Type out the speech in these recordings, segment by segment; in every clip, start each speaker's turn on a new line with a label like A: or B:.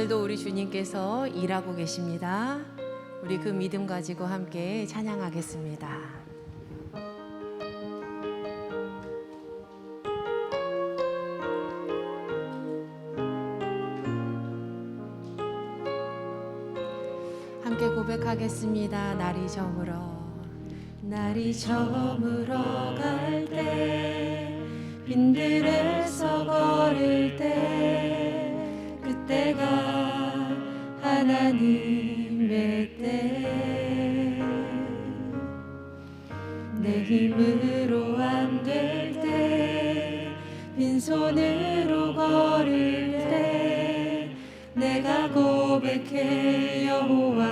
A: 오늘도 우리 주님께서 일하고 계십니다. 우리 그 믿음 가지고 함께 찬양하겠습니다. 함께 고백하겠습니다. 날이 저물어 갈 때, 빈들에서 걸을 때, 그때가 하나님의 때. 내 힘으로 안 될 때, 빈손으로 걸을 때, 내가 고백해 여호와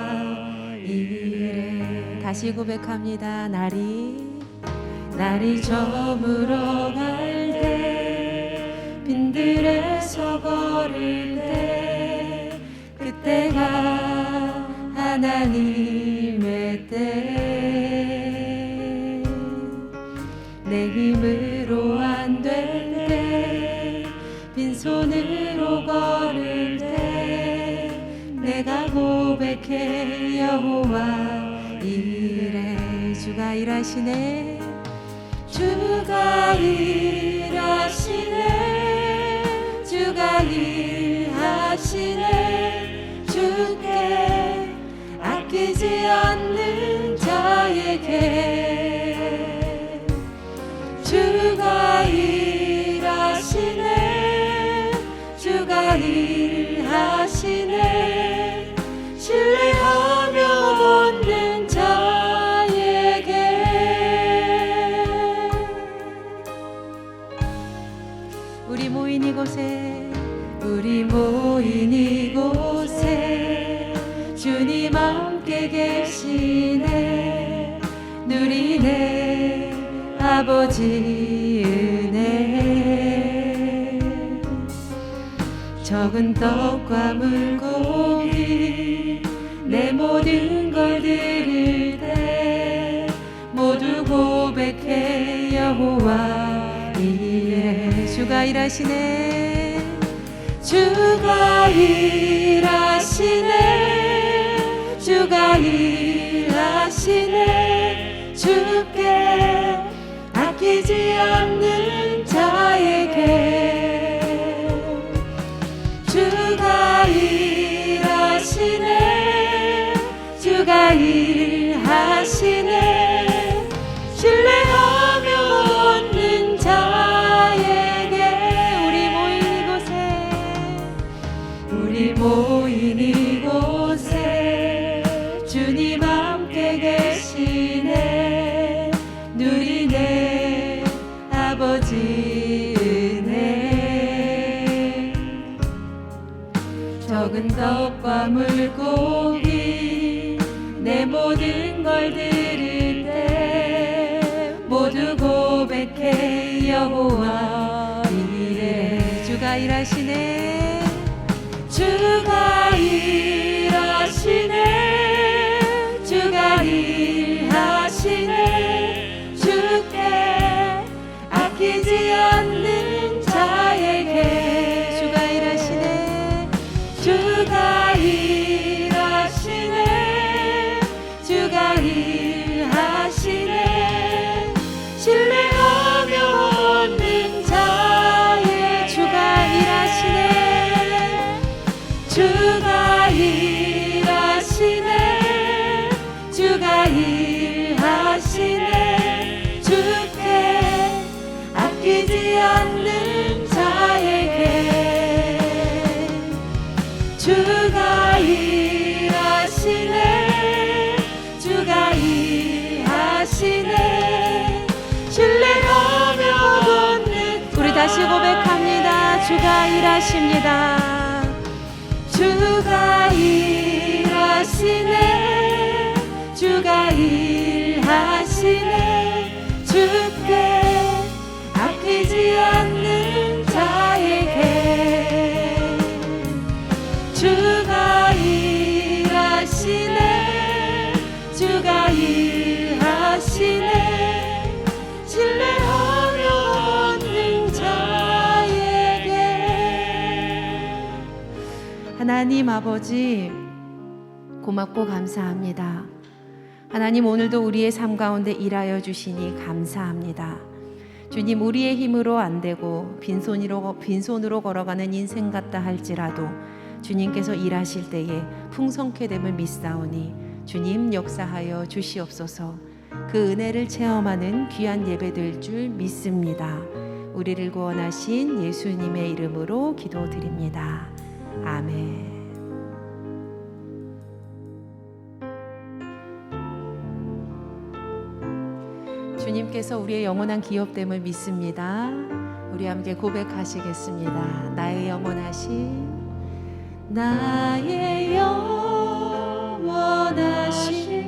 A: 이래. 다시 고백합니다. 날이 저물어 갈 때, 빈들에서 걸을 때, 그때가 하나님의 때. 내 힘으로 안 될 때, 빈손으로 걸을 때, 내가 고백해 여호와 이래. 주가 일하시네, 주가 일하시네, 주가 일하시네. 주께 아끼지 않는 자에게 주가 일하시네, 주가 일하시네. 신뢰하며 얻는 자에게. 우리 모인 이곳에 주님 함께 계시네. 누리네 아버지 은혜. 적은 떡과 물고기 내 모든 걸 드릴 때, 모두 고백해 여호와 이래. 주가 일하시네, 주가 일하시네, 주가 일하시네. 주께 아끼지 않는 자에게 주가 일하시네, 주가 일하시네. 신뢰하며 얻는 자에게. 우리 모인 이곳에 주님 함께 계시네. 누리네 아버지 은혜. 적은 떡과 물고기 내 모든 걸 드릴 때, 모두 고백해 여호와 이래. 주가 일하시네, 주가 일하시네, 주가 일하시네. 주께 아끼지 않는 자에게 주가 일하시네, 주가 일하시네, 주가 일하시네. 신뢰하며 얻는 자의. 주가 일하시네, 주가 일하시네, 주가 일하시네. 주께 아끼지 않는 자에게 주가 일하시네, 주가 일하시네. 신뢰하며 얻는. 우리 다시 고백합니다. 주가 일하십니다. 주가 일하시네, 주가 일하시네. 주께 아끼지 않는 자에게 주가 일하시네, 주가 일하시네. 신뢰하며 얻는 자에게. 하나 하나님 아버지, 고맙고 감사합니다. 하나님, 오늘도 우리의 삶 가운데 일하여 주시니 감사합니다. 주님, 우리의 힘으로 안 되고 빈손으로 걸어가는 인생 같다 할지라도 주님께서 일하실 때에 풍성케 됨을 믿사오니 주님 역사하여 주시옵소서. 그 은혜를 체험하는 귀한 예배될 줄 믿습니다. 우리를 구원하신 예수님의 이름으로 기도드립니다. 아멘. 주님께서 우리의 영원한 기업됨을 믿습니다. 우리 함께 고백하시겠습니다. 나의 영원하신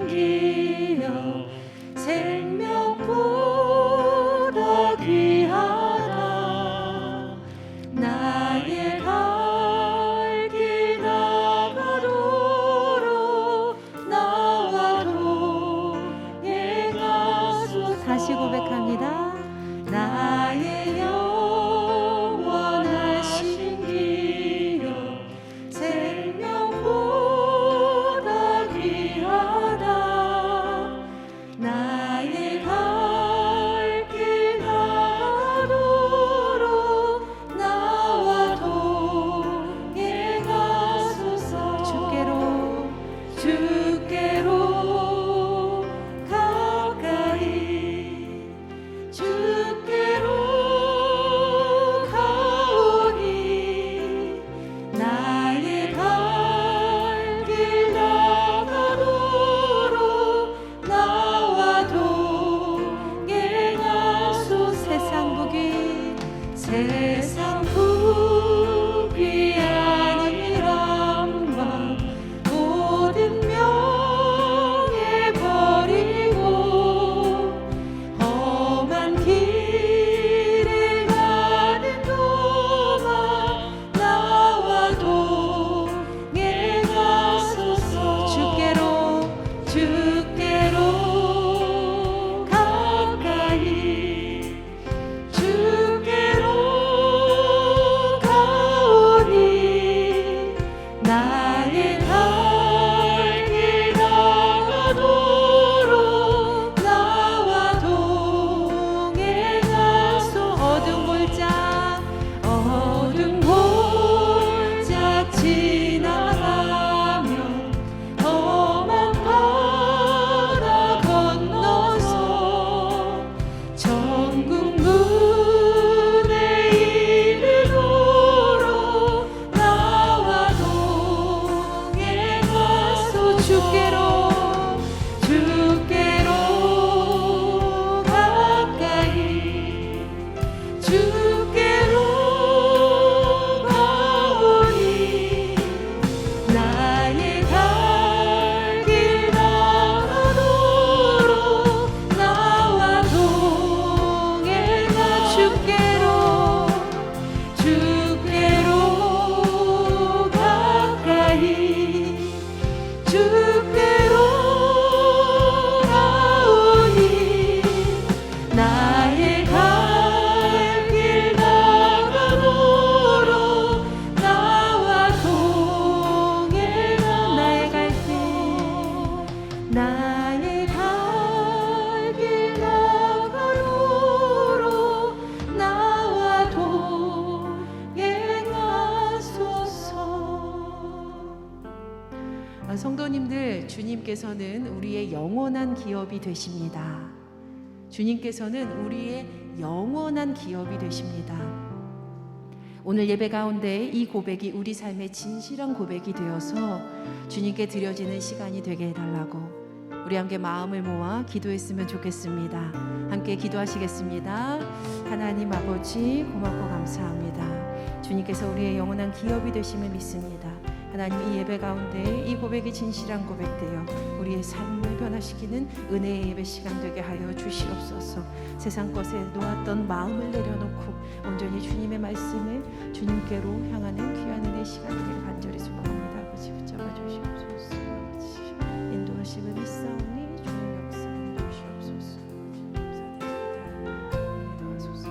A: 기업, 생명보다 귀하다. 나의 갈 길 나가도록 나와도 예가소. 다시 고백합니다. 나의 영원하신 기업, 생명보다 귀하다. 나의 갈 길 나가도록 나와도 예가소서. 주께로 가까이, 주께로 가오니. 나의 갈 길 나가도록 나와도 예가소. 세상 부귀 아니란과 모든 명예 버리고 험한 길을 가는 동안 나와도 예가소서. 주께로 가까이, 주께로 가오니. 나의 갈 길 나가도록 나와도 예가소. 어두운 골짝 지나가며 험한 바다 건너서 천국 문에 이르도록 나와도 예가소. 주께로 가까이, 주께로 가오니. 나의 갈 길 나가도록 나와도 예가. 주께로 가까이, 주께로 가오니. 나의 갈 길 나가도록 나와도 예가. 나의 갈 길 나가도록 나와도 예가소서. 성도님들, 주님께서는 우리의 영원한 기업이 되십니다. 주님께서는 우리의 영원한 기업이 되십니다. 오늘 예배 가운데 이 고백이 우리 삶의 진실한 고백이 되어서 주님께 드려지는 시간이 되게 해달라고 우리 함께 마음을 모아 기도했으면 좋겠습니다. 함께 기도하시겠습니다. 하나님 아버지, 고맙고 감사합니다. 주님께서 우리의 영원한 기업이 되심을 믿습니다. 하나님, 이 예배 가운데 이 고백이 진실한 고백되어 우리의 삶을 변화시키는 은혜의 예배 시간 되게 하여 주시옵소서. 세상 것에 놓았던 마음을 내려놓고 온전히 주님의 말씀을 주님께로 향하는 귀한 은혜의 시간 되길 간절히 소망합니다. 아버지, 붙잡아 주시옵소서. 아버지, 인도하심을 믿사오니 주님 역사해 주시옵소서. 감사드립니다. 인도하소서.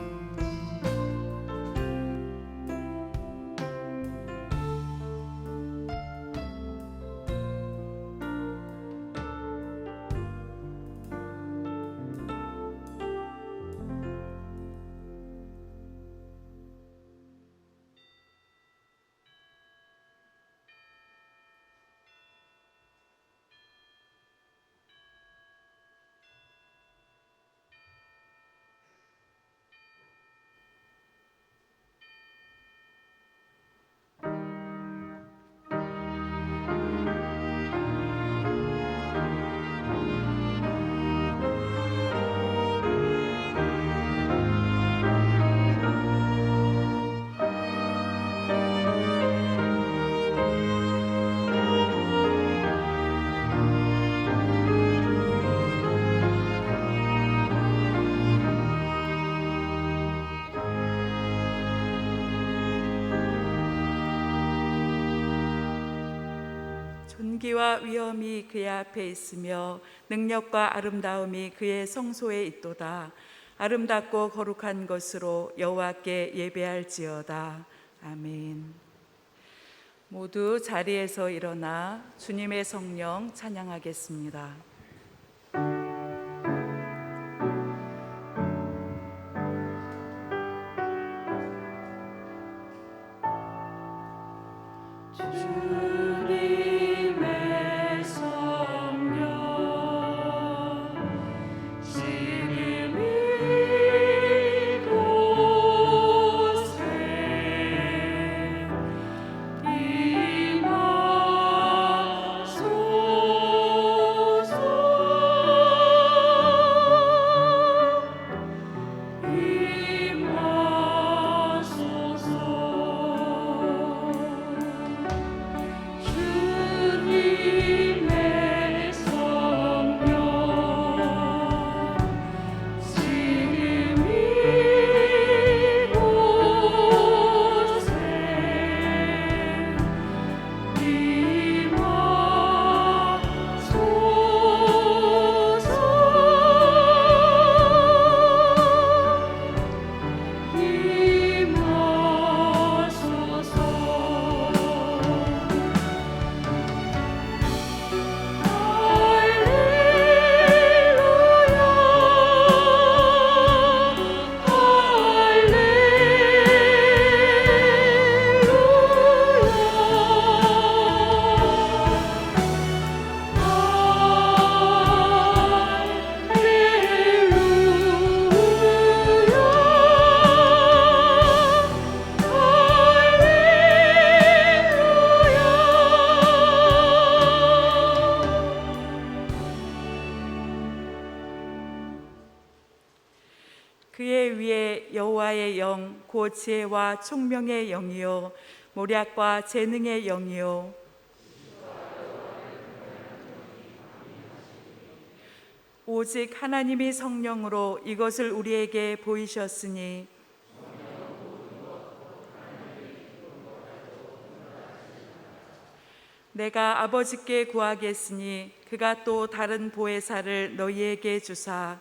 B: 존귀와 위엄이 그의 앞에 있으며 능력과 아름다움이 그의 성소에 있도다. 아름답고 거룩한 것으로 여호와께 예배할지어다. 아멘. 모두 자리에서 일어나 주님의 성령 찬양하겠습니다. 그의 위에 여호와의 영, 곧 지혜와 총명의 영이요 모략과 재능의 영이요 오직 하나님이 성령으로 이것을 우리에게 보이셨으니 내가 아버지께 구하겠으니 그가 또 다른 보혜사를 너희에게 주사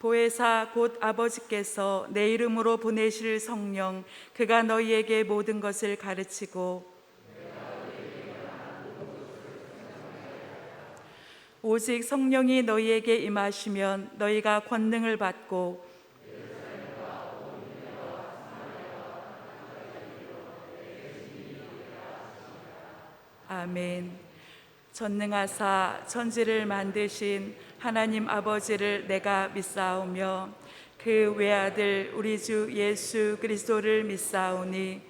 B: 보혜사 곧 아버지께서 내 이름으로 보내실 성령 그가 너희에게 모든 것을 가르치고 오직 성령이 너희에게 임하시면 너희가 권능을 받고 아멘. 전능하사 천지를 만드신 하나님 아버지를 내가 믿사오며 그 외아들 우리 주 예수 그리스도를 믿사오니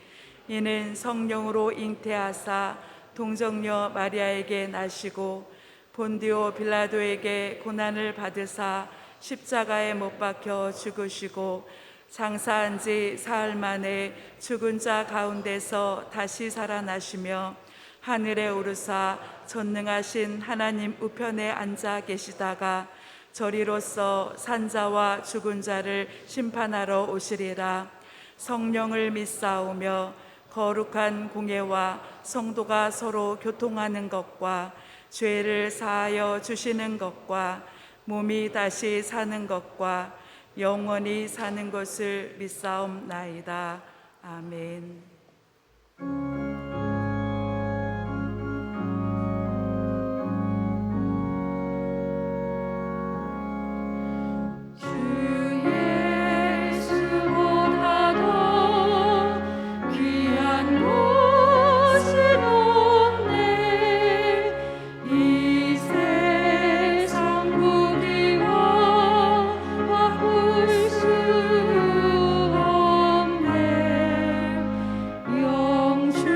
B: 이는 성령으로 잉태하사 동정녀 마리아에게 나시고 본디오 빌라도에게 고난을 받으사 십자가에 못 박혀 죽으시고 장사한 지 사흘 만에 죽은 자 가운데서 다시 살아나시며 하늘에 오르사 전능하신 하나님 우편에 앉아 계시다가 저리로서 산자와 죽은 자를 심판하러 오시리라. 성령을 믿사오며 거룩한 공예와 성도가 서로 교통하는 것과 죄를 사하여 주시는 것과 몸이 다시 사는 것과 영원히 사는 것을 믿사옵나이다. 아멘.
C: 영주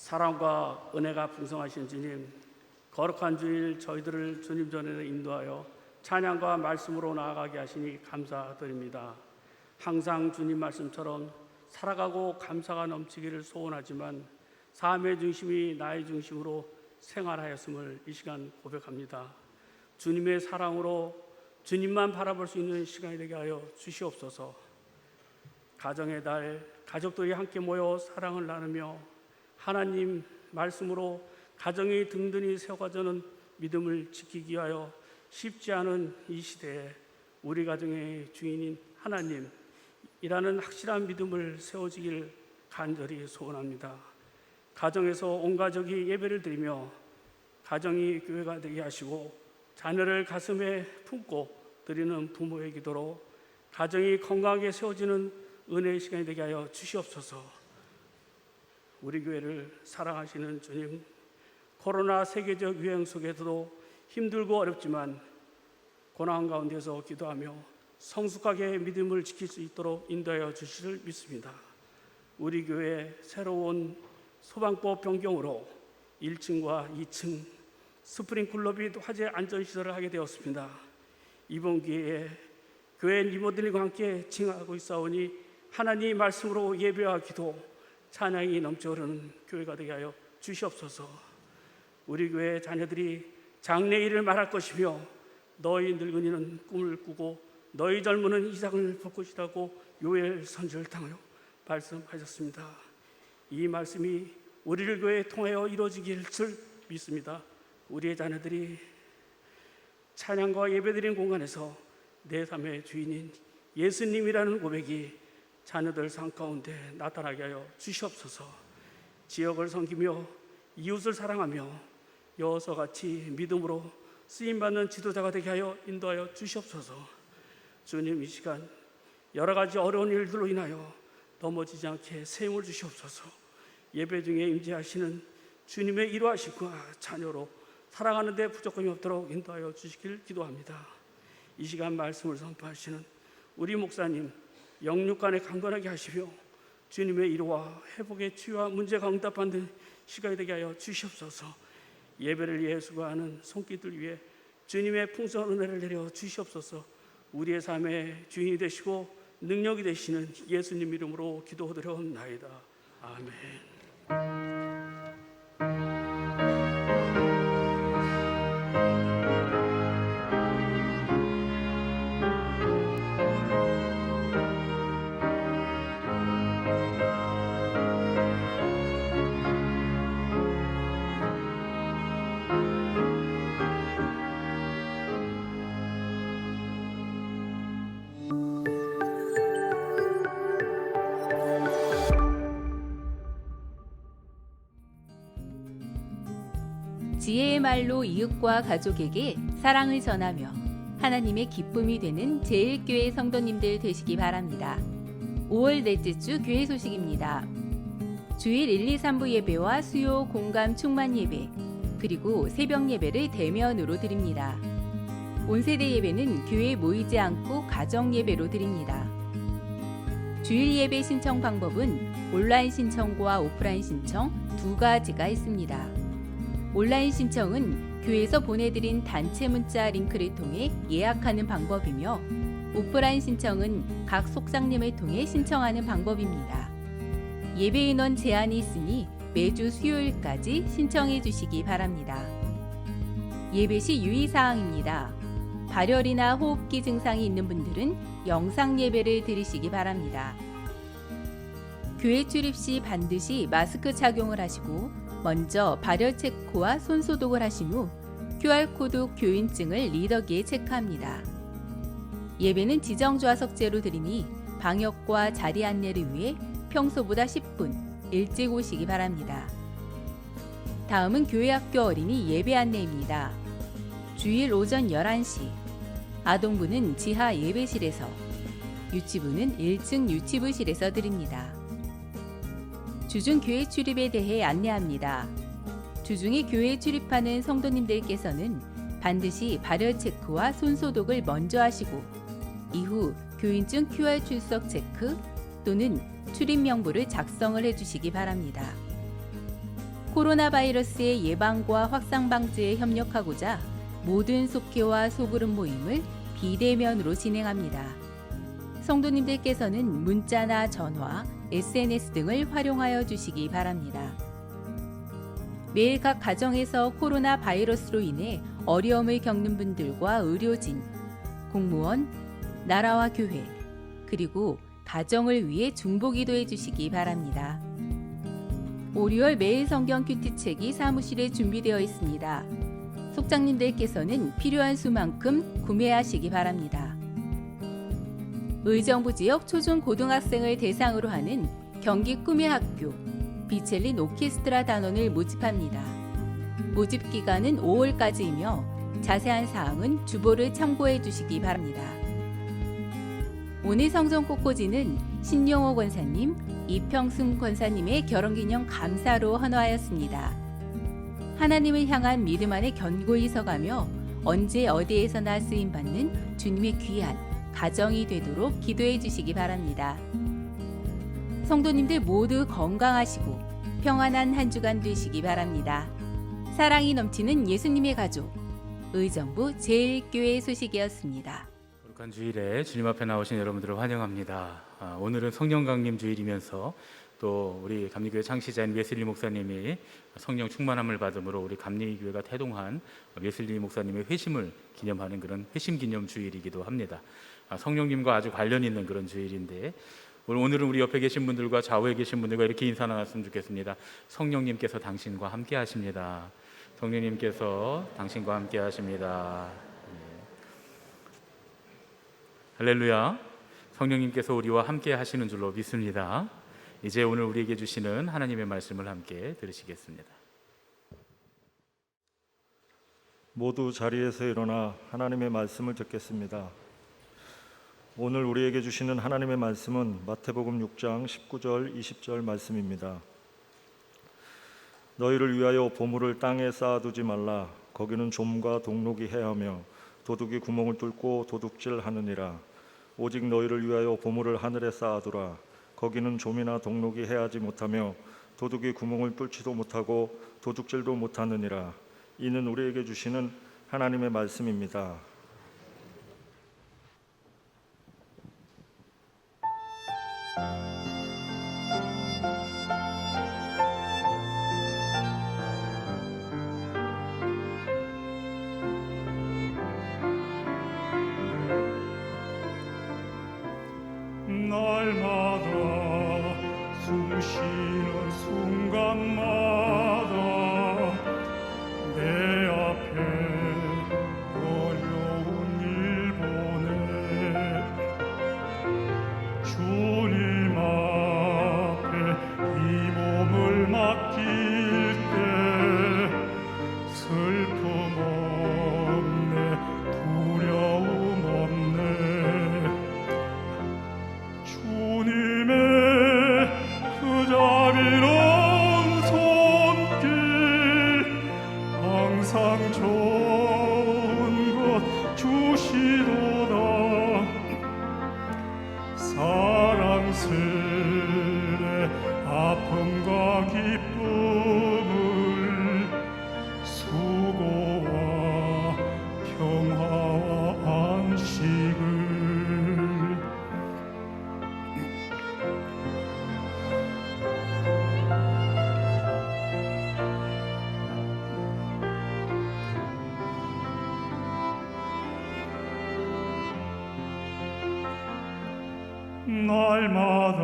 C: 사랑과 은혜가 풍성하신 주님, 거룩한 주일 저희들을 주님 전에 인도하여 찬양과 말씀으로 나아가게 하시니 감사드립니다. 항상 주님 말씀처럼 살아가고 감사가 넘치기를 소원하지만 삶의 중심이 나의 중심으로 생활하였음을 이 시간 고백합니다. 주님의 사랑으로 주님만 바라볼 수 있는 시간이 되게 하여 주시옵소서. 가정의 달, 가족들이 함께 모여 사랑을 나누며 하나님 말씀으로 가정이 든든히 세워가자는 믿음을 지키기 위하여 쉽지 않은 이 시대에 우리 가정의 주인인 하나님이라는 확실한 믿음을 세워지길 간절히 소원합니다. 가정에서 온 가족이 예배를 드리며 가정이 교회가 되게 하시고 자녀를 가슴에 품고 드리는 부모의 기도로 가정이 건강하게 세워지는 은혜의 시간이 되게 하여 주시옵소서. 우리 교회를 사랑하시는 주님, 코로나 세계적 유행 속에서도 힘들고 어렵지만 고난 가운데서 기도하며 성숙하게 믿음을 지킬 수 있도록 인도하여 주시를 믿습니다. 우리 교회 새로운 소방법 변경으로 1층과 2층 스프링클러 및 화재 안전시설을 하게 되었습니다. 이번 기회에 교회 이모들과 함께 칭하고 있사오니 하나님 말씀으로 예배와 기도, 찬양이 넘쳐 흐르는 교회가 되게 하여 주시옵소서. 우리 교회 자녀들이 장래일을 말할 것이며 너희 늙은이는 꿈을 꾸고 너희 젊은은 이상을 볼 것이라고 요엘 선지를 통하여 말씀하셨습니다. 이 말씀이 우리를 교회에 통하여 이루어지길 줄 믿습니다. 우리의 자녀들이 찬양과 예배드리는 공간에서 내 삶의 주인인 예수님이라는 고백이 자녀들 삶 가운데 나타나게 하여 주시옵소서. 지역을 섬기며 이웃을 사랑하며 여호수아같이 믿음으로 쓰임받는 지도자가 되게 하여 인도하여 주시옵소서. 주님, 이 시간 여러 가지 어려운 일들로 인하여 넘어지지 않게 세움을 주시옵소서. 예배 중에 임재하시는 주님의 일하심과 자녀로 살아가는 데 부족함이 없도록 인도하여 주시길 기도합니다. 이 시간 말씀을 선포하시는 우리 목사님 영육간에 강건하게 하시며 주님의 일과 회복의 치유와 문제가 응답받는 시간이 되게 하여 주시옵소서. 예배를 위해 수고하는 손길들 위해 주님의 풍성한 은혜를 내려 주시옵소서. 우리의 삶의 주인이 되시고 능력이 되시는 예수님 이름으로 기도드려옵나이다. 아멘.
D: 지혜의 말로 이웃과 가족에게 사랑을 전하며 하나님의 기쁨이 되는 제1교회 성도님들 되시기 바랍니다. 5월 넷째 주 교회 소식입니다. 주일 1, 2, 3부 예배와 수요 공감 충만 예배, 그리고 새벽 예배를 대면으로 드립니다. 온세대 예배는 교회에 모이지 않고 가정 예배로 드립니다. 주일 예배 신청 방법은 온라인 신청과 오프라인 신청 두 가지가 있습니다. 온라인 신청은 교회에서 보내드린 단체 문자 링크를 통해 예약하는 방법이며 오프라인 신청은 각 속상님을 통해 신청하는 방법입니다. 예배 인원 제한이 있으니 매주 수요일까지 신청해 주시기 바랍니다. 예배 시 유의사항입니다. 발열이나 호흡기 증상이 있는 분들은 영상 예배를 드리시기 바랍니다. 교회 출입 시 반드시 마스크 착용을 하시고 먼저 발열 체크와 손 소독을 하신 후 QR코드 교인증을 리더기에 체크합니다. 예배는 지정 좌석제로 드리니 방역과 자리 안내를 위해 평소보다 10분 일찍 오시기 바랍니다. 다음은 교회학교 어린이 예배 안내입니다. 주일 오전 11시, 아동부는 지하 예배실에서, 유치부는 1층 유치부실에서 드립니다. 주중 교회 출입에 대해 안내합니다. 주중에 교회에 출입하는 성도님들께서는 반드시 발열 체크와 손 소독을 먼저 하시고 이후 교인증 QR 출석 체크 또는 출입 명부를 작성을 해주시기 바랍니다. 코로나 바이러스의 예방과 확산 방지에 협력하고자 모든 속회와 소그룹 모임을 비대면으로 진행합니다. 성도님들께서는 문자나 전화, SNS 등을 활용하여 주시기 바랍니다. 매일 각 가정에서 코로나 바이러스로 인해 어려움을 겪는 분들과 의료진, 공무원, 나라와 교회, 그리고 가정을 위해 중보기도해 주시기 바랍니다. 오리월 매일 성경 큐티책이 사무실에 준비되어 있습니다. 속장님들께서는 필요한 수만큼 구매하시기 바랍니다. 의정부 지역 초중 고등학생을 대상으로 하는 경기 꿈의 학교 비첼린 오케스트라 단원을 모집합니다. 모집 기간은 5월까지이며 자세한 사항은 주보를 참고해 주시기 바랍니다. 오늘 성전 꽃꽂이는 신용호 권사님, 이평승 권사님의 결혼기념 감사로 헌화하였습니다. 하나님을 향한 믿음 안에 견고히 서가며 언제 어디에서나 쓰임받는 주님의 귀한 가정이 되도록 기도해 주시기 바랍니다. 성도님들 모두 건강하시고 평안한 한 주간 되시기 바랍니다. 사랑이 넘치는 예수님의 가족, 의정부 제1교회 소식이었습니다.
E: 거룩한 주일에 주님 앞에 나오신 여러분들을 환영합니다. 오늘은 성령 강림 주일이면서 또 우리 감리교회 창시자인 웨슬리 목사님이 성령 충만함을 받음으로 우리 감리교회가 태동한 웨슬리 목사님의 회심을 기념하는 그런 회심 기념 주일이기도 합니다. 성령님과 아주 관련 있는 그런 주일인데 오늘은 우리 옆에 계신 분들과 좌우에 계신 분들과 이렇게 인사 나눴으면 좋겠습니다. 성령님께서 당신과 함께 하십니다. 성령님께서 당신과 함께 하십니다. 할렐루야. 성령님께서 우리와 함께 하시는 줄로 믿습니다. 이제 오늘 우리에게 주시는 하나님의 말씀을 함께 들으시겠습니다.
F: 모두 자리에서 일어나 하나님의 말씀을 듣겠습니다. 오늘 우리에게 주시는 하나님의 말씀은 마태복음 6장 19절 20절 말씀입니다. 너희를 위하여 보물을 땅에 쌓아두지 말라. 거기는 좀과 동록이 해하며 도둑이 구멍을 뚫고 도둑질하느니라. 오직 너희를 위하여 보물을 하늘에 쌓아두라. 거기는 좀이나 동록이 해하지 못하며 도둑이 구멍을 뚫지도 못하고 도둑질도 못하느니라. 이는 우리에게 주시는 하나님의 말씀입니다.
G: 날마다 숨 쉬는 순간마다 내 앞에 어려운 일 보내 주님 앞에 이 몸을 맡길 때 슬픔 없네 두려움 없네 주님의 그 자비로운 손길 항상 좋은 것 주시도다 사랑스레 아픔과 기쁨을 수고와 평화와 안식을 날마다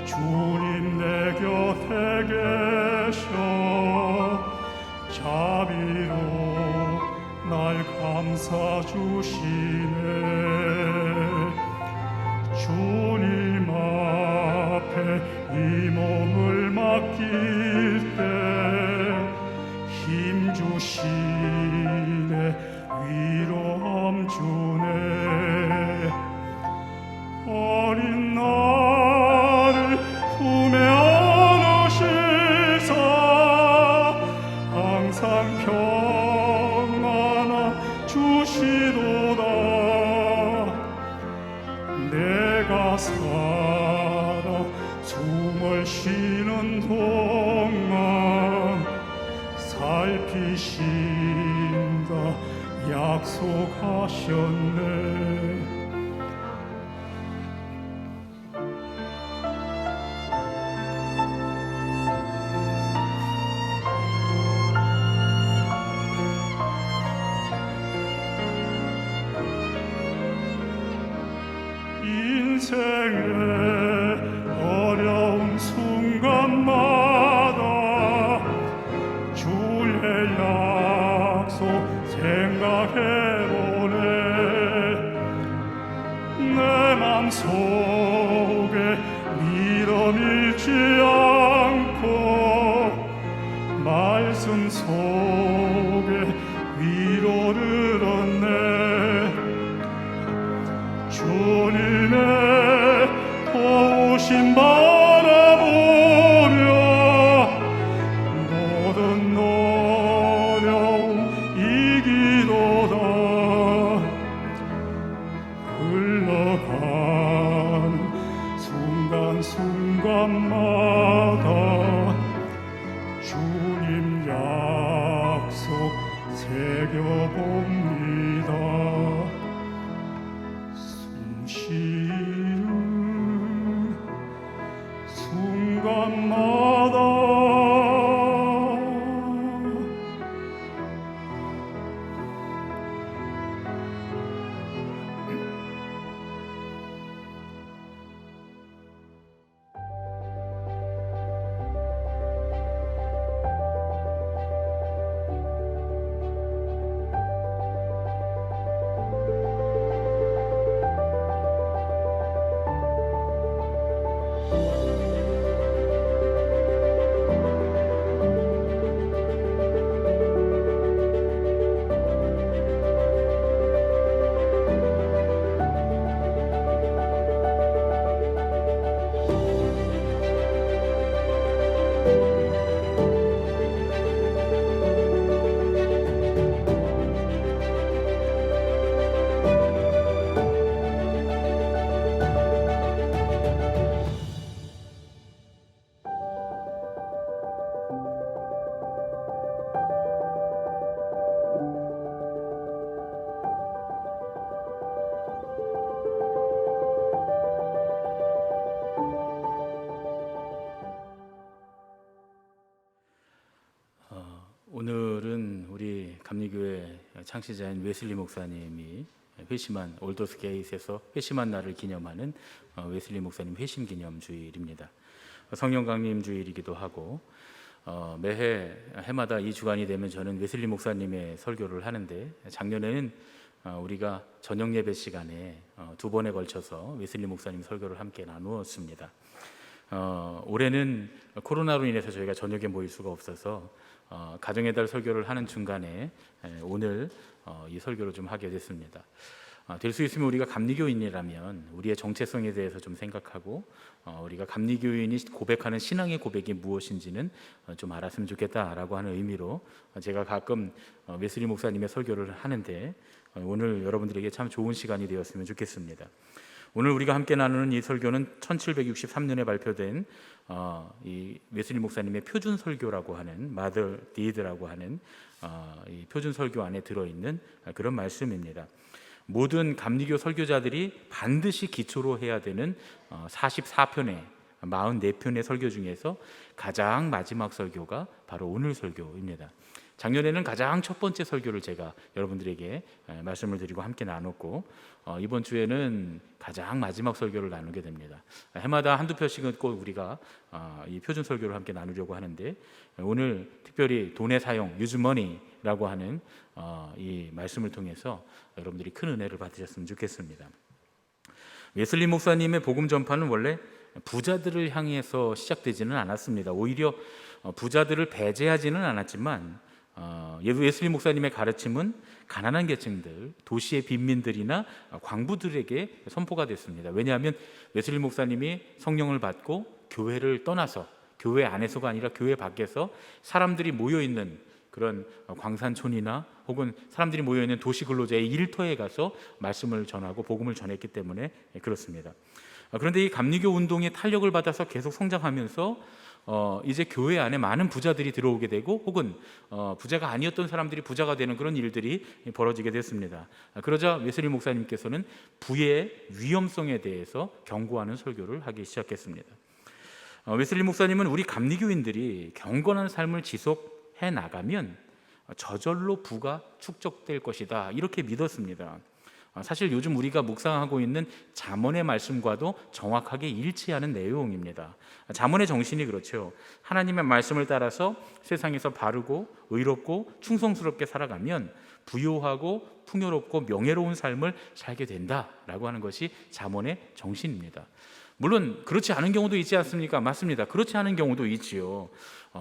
G: 주님 내 곁에 계셔 자비로 날 감싸 주시네 주님 앞에 이 몸을 맡길 때 힘 주시네 위로함 주네 어린 나를 품에 안으시사 항상 평안함 주시도다 내가 살아 숨을 쉬는 동안 지키신다 약속하셨네. 인생의 어려운 순간마다 주의 약속 생각해보네. 내 맘속에 믿음 잃지 않고 말씀 속에 위로를 얻네. 주님의 도우심 바라보며 모든 어려움 이기도다. 흘러가는 순간순간마다 주님 약속 새겨봅니다. 숨쉬는 순간마다
E: 오늘은 우리 감리교회 창시자인 웨슬리 목사님이 회심한 올더스 게이트에서 회심한 날을 기념하는 웨슬리 목사님 회심 기념 주일입니다. 성령 강림 주일이기도 하고 매해 해마다 이 주간이 되면 저는 웨슬리 목사님의 설교를 하는데 작년에는 우리가 저녁 예배 시간에 두 번에 걸쳐서 웨슬리 목사님 설교를 함께 나누었습니다. 올해는 코로나로 인해서 저희가 저녁에 모일 수가 없어서 가정의 달 설교를 하는 중간에 오늘 이 설교를 좀 하게 됐습니다. 될 수 있으면 우리가 감리교인이라면 우리의 정체성에 대해서 좀 생각하고 우리가 감리교인이 고백하는 신앙의 고백이 무엇인지는 좀 알았으면 좋겠다라고 하는 의미로 제가 가끔 웨슬리 목사님의 설교를 하는데 오늘 여러분들에게 참 좋은 시간이 되었으면 좋겠습니다. 오늘 우리가 함께 나누는 이 설교는 1763년에 발표된 이 웨슬리 목사님의 표준 설교라고 하는 마더 디드라고 하는 이 표준 설교 안에 들어있는 그런 말씀입니다. 모든 감리교 설교자들이 반드시 기초로 해야 되는 44편의 44편의 설교 중에서 가장 마지막 설교가 바로 오늘 설교입니다. 작년에는 가장 첫 번째 설교를 제가 여러분들에게 말씀을 드리고 함께 나눴고 이번 주에는 가장 마지막 설교를 나누게 됩니다. 해마다 한두 편씩은 꼭 우리가 이 표준 설교를 함께 나누려고 하는데 오늘 특별히 돈의 사용, use money라고 하는 이 말씀을 통해서 여러분들이 큰 은혜를 받으셨으면 좋겠습니다. 웨슬리 목사님의 복음 전파는 원래 부자들을 향해서 시작되지는 않았습니다. 오히려 부자들을 배제하지는 않았지만 웨슬리 목사님의 가르침은 가난한 계층들, 도시의 빈민들이나 광부들에게 선포가 됐습니다. 왜냐하면 웨슬리 목사님이 성령을 받고 교회를 떠나서 교회 안에서가 아니라 교회 밖에서 사람들이 모여있는 그런 광산촌이나 혹은 사람들이 모여있는 도시 근로자의 일터에 가서 말씀을 전하고 복음을 전했기 때문에 그렇습니다. 그런데 이 감리교 운동이 탄력을 받아서 계속 성장하면서 이제 교회 안에 많은 부자들이 들어오게 되고 혹은 부자가 아니었던 사람들이 부자가 되는 그런 일들이 벌어지게 됐습니다. 그러자 웨슬리 목사님께서는 부의 위험성에 대해서 경고하는 설교를 하기 시작했습니다. 웨슬리 목사님은 우리 감리교인들이 경건한 삶을 지속해 나가면 저절로 부가 축적될 것이다 이렇게 믿었습니다. 사실 요즘 우리가 묵상하고 있는 잠언의 말씀과도 정확하게 일치하는 내용입니다. 잠언의 정신이 그렇죠. 하나님의 말씀을 따라서 세상에서 바르고 의롭고 충성스럽게 살아가면 부요하고 풍요롭고 명예로운 삶을 살게 된다라고 하는 것이 잠언의 정신입니다. 물론 그렇지 않은 경우도 있지 않습니까? 맞습니다. 그렇지 않은 경우도 있지요.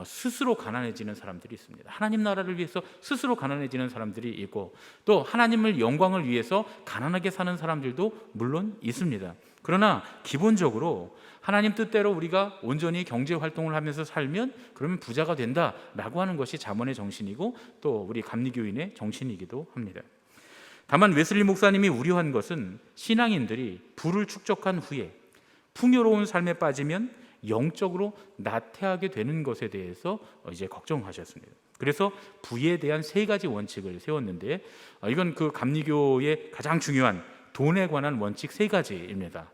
E: 스스로 가난해지는 사람들이 있습니다. 하나님 나라를 위해서 스스로 가난해지는 사람들이 있고 또 하나님을 영광을 위해서 가난하게 사는 사람들도 물론 있습니다. 그러나 기본적으로 하나님 뜻대로 우리가 온전히 경제 활동을 하면서 살면 그러면 부자가 된다라고 하는 것이 잠언의 정신이고 또 우리 감리교인의 정신이기도 합니다. 다만 웨슬리 목사님이 우려한 것은 신앙인들이 부를 축적한 후에 풍요로운 삶에 빠지면 영적으로 나태하게 되는 것에 대해서 이제 걱정하셨습니다. 그래서 부에 대한 3가지 원칙을 세웠는데 이건 그 감리교의 가장 중요한 돈에 관한 원칙 3가지입니다.